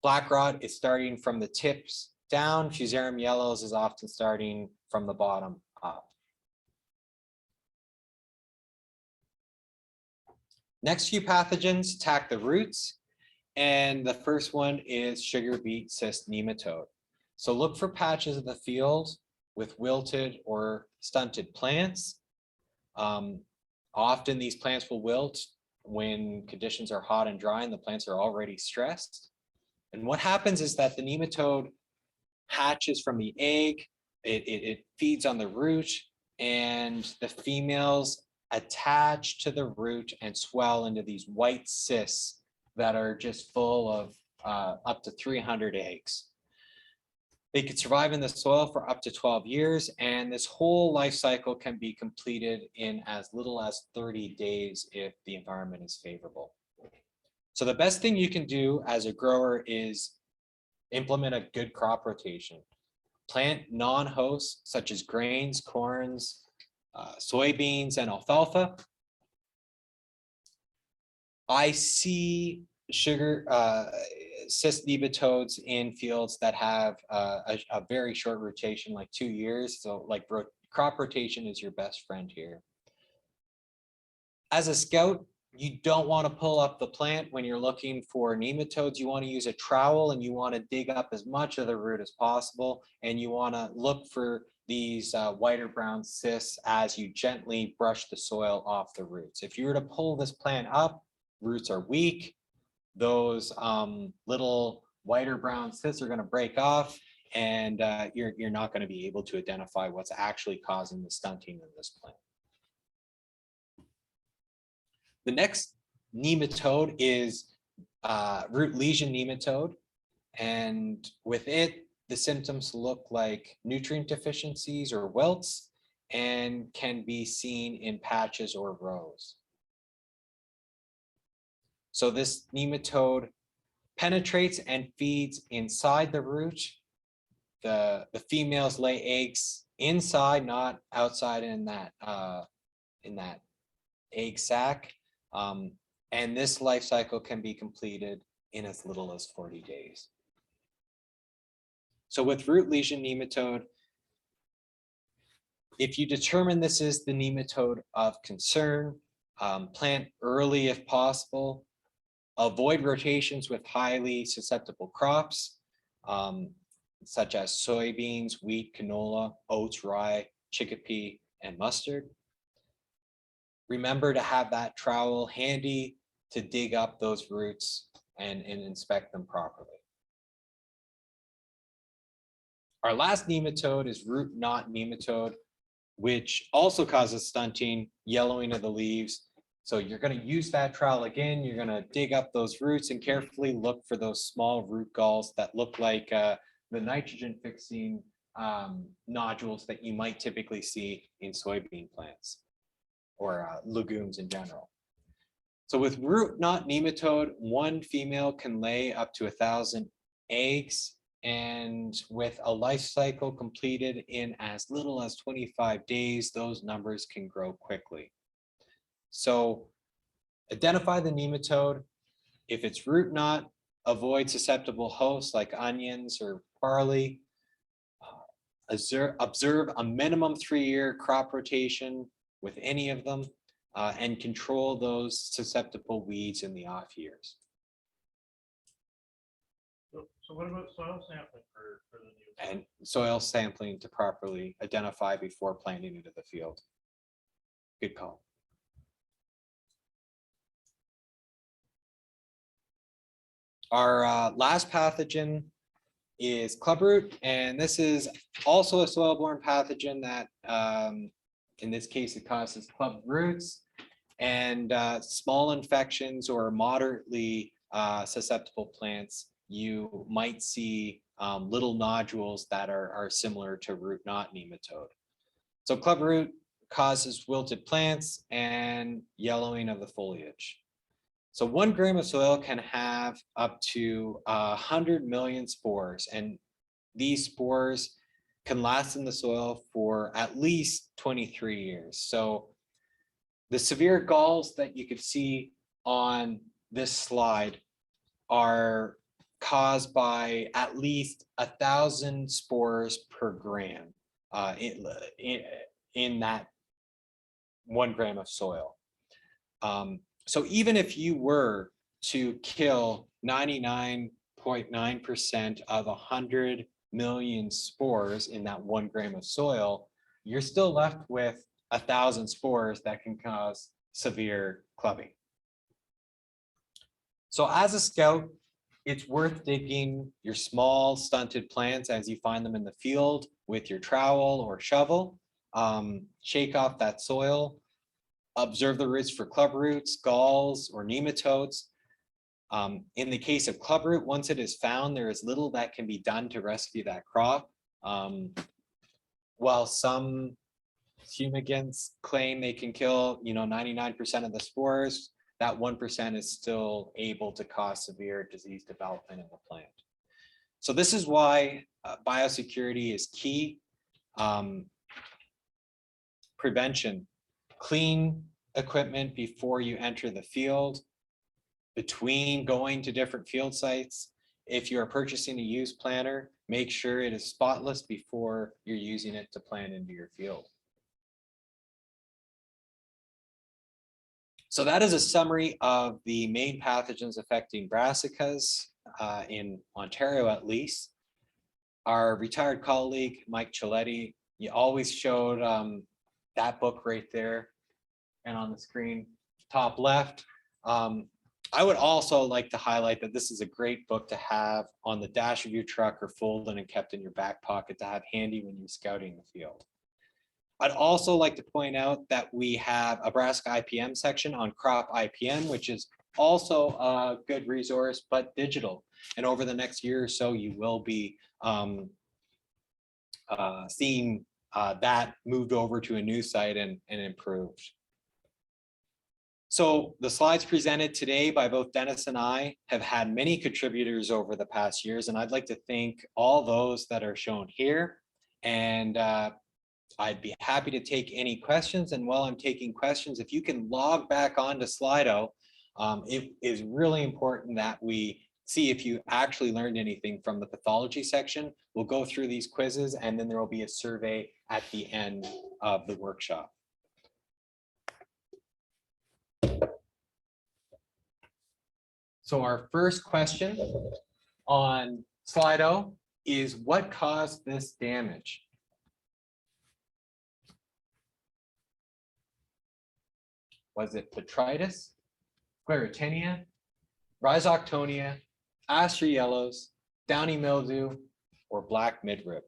Black rot is starting from the tips down. Fusarium yellows is often starting from the bottom up. Next few pathogens attack the roots, and the first one is sugar beet cyst nematode. So look for patches of the field with wilted or stunted plants. Often these plants will wilt when conditions are hot and dry and the plants are already stressed. And what happens is that the nematode hatches from the egg, it feeds on the root, and the females attach to the root and swell into these white cysts that are just full of up to 300 eggs. They could survive in the soil for up to 12 years, and this whole life cycle can be completed in as little as 30 days if the environment is favorable. So the best thing you can do as a grower is implement a good crop rotation. Plant non-hosts such as grains, corns, soybeans, and alfalfa. I see sugar cyst nematodes in fields that have a very short rotation, like 2 years. So like crop rotation is your best friend here. As a scout, you don't want to pull up the plant when you're looking for nematodes. You want to use a trowel and you want to dig up as much of the root as possible. And you want to look for these white or brown cysts as you gently brush the soil off the roots. If you were to pull this plant up, roots are weak. Those little white or brown cysts are going to break off, and you're not going to be able to identify what's actually causing the stunting in this plant. The next nematode is root lesion nematode, and with it, the symptoms look like nutrient deficiencies or wilts and can be seen in patches or rows. So this nematode penetrates and feeds inside the root. The females lay eggs inside, not outside in that egg sac. And this life cycle can be completed in as little as 40 days. So with root lesion nematode, if you determine this is the nematode of concern, plant early if possible. Avoid rotations with highly susceptible crops, such as soybeans, wheat, canola, oats, rye, chickpea, and mustard. Remember to have that trowel handy to dig up those roots and inspect them properly. Our last nematode is root knot nematode, which also causes stunting, yellowing of the leaves. So you're going to use that trowel again. You're going to dig up those roots and carefully look for those small root galls that look like the nitrogen fixing nodules that you might typically see in soybean plants or legumes in general. So with root knot nematode, one female can lay up to 1,000 eggs, and with a life cycle completed in as little as 25 days, those numbers can grow quickly. So identify the nematode. If it's root knot, avoid susceptible hosts like onions or barley. Observe a minimum 3-year crop rotation with any of them, and control those susceptible weeds in the off years. So what about soil sampling for the nematode? And soil sampling to properly identify before planting into the field. Good call. Our last pathogen is clubroot, and this is also a soil-borne pathogen that, in this case, it causes club roots, and small infections or moderately susceptible plants, you might see little nodules that are similar to root knot nematode. So clubroot causes wilted plants and yellowing of the foliage. So 1 gram of soil can have up to 100 million spores, and these spores can last in the soil for at least 23 years. So the severe galls that you could see on this slide are caused by at least 1,000 spores per gram in that 1 gram of soil. So even if you were to kill 99.9% of 100 million spores in that 1 gram of soil, you're still left with 1,000 spores that can cause severe clubbing. So as a scout, it's worth digging your small stunted plants as you find them in the field with your trowel or shovel. Shake off that soil, observe the roots for club roots, galls, or nematodes. In the case of clubroot, once it is found, there is little that can be done to rescue that crop. While some fumigants claim they can kill, 99% of the spores, that 1% is still able to cause severe disease development in the plant. So this is why biosecurity is key. Prevention, clean equipment before you enter the field. Between going to different field sites, if you're purchasing a used planter, make sure it is spotless before you're using it to plant into your field. So that is a summary of the main pathogens affecting brassicas in Ontario, at least. Our retired colleague, Mike Chiletti, he always showed that book right there and on the screen, top left. I would also like to highlight that this is a great book to have on the dash of your truck or folded and kept in your back pocket to have handy when you're scouting the field. I'd also like to point out that we have a Brassica IPM section on crop IPM, which is also a good resource, but digital. And over the next year or so, you will be seeing that moved over to a new site and improved. So the slides presented today by both Dennis and I have had many contributors over the past years, and I'd like to thank all those that are shown here. And I'd be happy to take any questions. And while I'm taking questions, if you can log back onto Slido, it is really important that we see if you actually learned anything from the pathology section. We'll go through these quizzes, and then there will be a survey at the end of the workshop. So our first question on Slido is, what caused this damage? Was it botrytis, Sclerotinia, Rhizoctonia, aster yellows, downy mildew, or black midrib?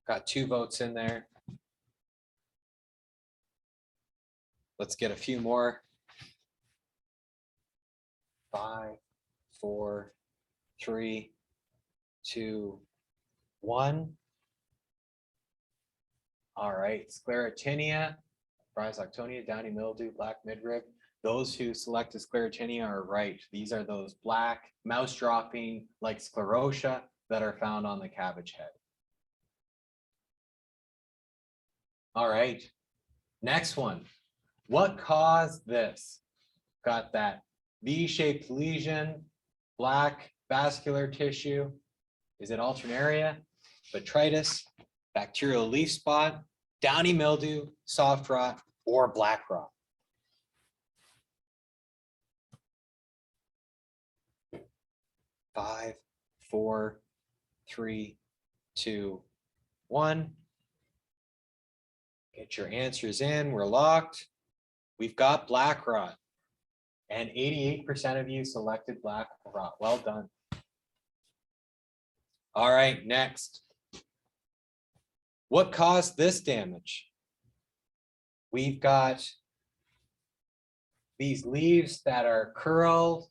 Got 2 votes in there. Let's get a few more. 5, 4, 3, 2, 1. All right, Sclerotinia, Rhizoctonia, downy mildew, black midrib. Those who selected Sclerotinia are right. These are those black mouse dropping like sclerotia that are found on the cabbage head. All right, next one. What caused this? Got that V-shaped lesion, black vascular tissue. Is it Alternaria, botrytis, bacterial leaf spot, downy mildew, soft rot, or black rot? Five, 4, 3, 2, 1. Get your answers in. We're locked. We've got black rot, and 88% of you selected black rot. Well done. All right, next. What caused this damage? We've got these leaves that are curled,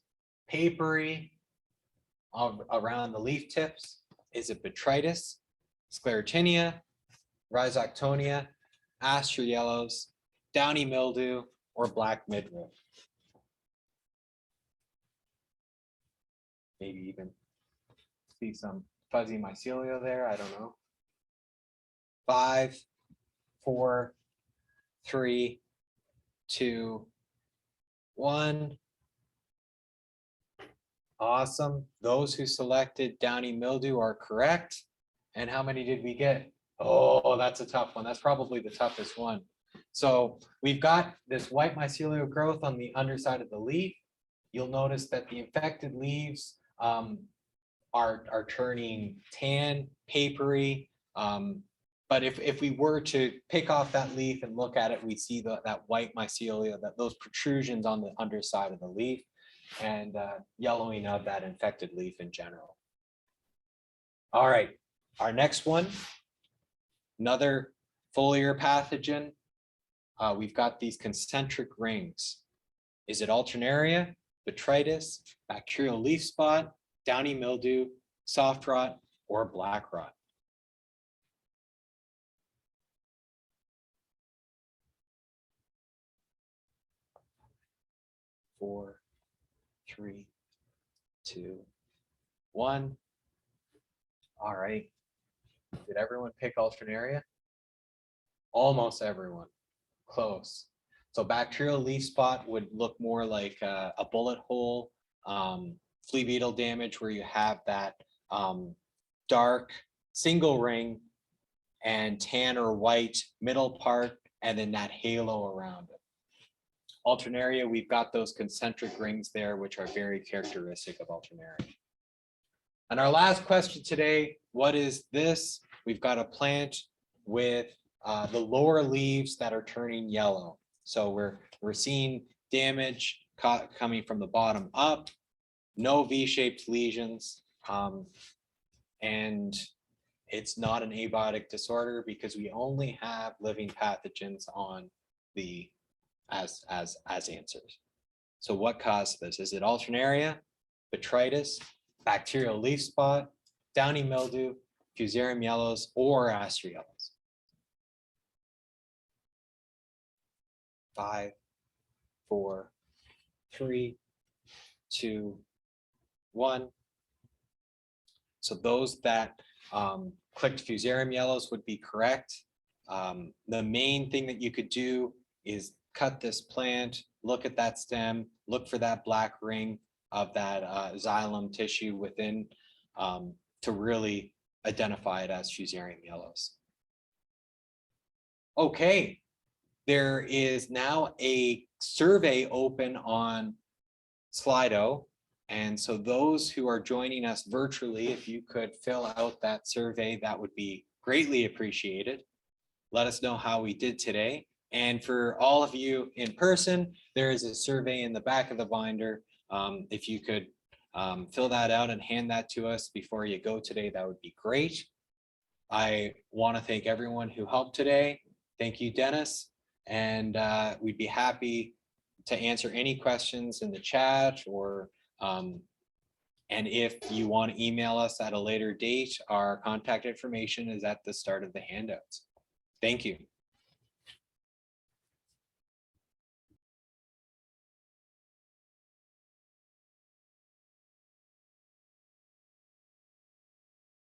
papery around the leaf tips. Is it botrytis, Sclerotinia, Rhizoctonia, aster yellows, downy mildew, or black midrib? maybe even see some fuzzy mycelia there. I don't know. 5, 4, 3, 2, 1. Awesome. Those who selected Downy Mildew are correct. And how many did we get? Oh, that's a tough one. That's probably the toughest one. So we've got this white mycelial growth on the underside of the leaf. You'll notice that the infected leaves are turning tan, papery. But if we were to pick off that leaf and look at it, we see that white mycelia, those protrusions on the underside of the leaf, and yellowing of that infected leaf in general. All right, our next one, another foliar pathogen. We've got these concentric rings. Is it Alternaria, Botrytis, bacterial leaf spot, downy mildew, soft rot, or black rot? Four, 3, 2, 1. All right. Did everyone pick Alternaria? Almost everyone. Close. So bacterial leaf spot would look more like a bullet hole, flea beetle damage where you have that dark single ring and tan or white middle part, and then that halo around it. Alternaria, we've got those concentric rings there, which are very characteristic of Alternaria. And our last question today, what is this? We've got a plant with the lower leaves that are turning yellow. So we're seeing damage coming from the bottom up, no V-shaped lesions, and it's not an abiotic disorder because we only have living pathogens on the as answers. So what caused this? Is it Alternaria, Botrytis, bacterial leaf spot, downy mildew, Fusarium yellows, or Astroyellows? 5, 4, 3, 2, 1. So those that clicked Fusarium yellows would be correct. The main thing that you could do is cut this plant, look at that stem, look for that black ring of that xylem tissue within to really identify it as Fusarium yellows. Okay, there is now a survey open on Slido. And so those who are joining us virtually, if you could fill out that survey, that would be greatly appreciated. Let us know how we did today. And for all of you in person, there is a survey in the back of the binder. If you could fill that out and hand that to us before you go today, that would be great. I want to thank everyone who helped today. Thank you, Dennis. And we'd be happy to answer any questions in the chat, or and if you want to email us at a later date, our contact information is at the start of the handouts. Thank you.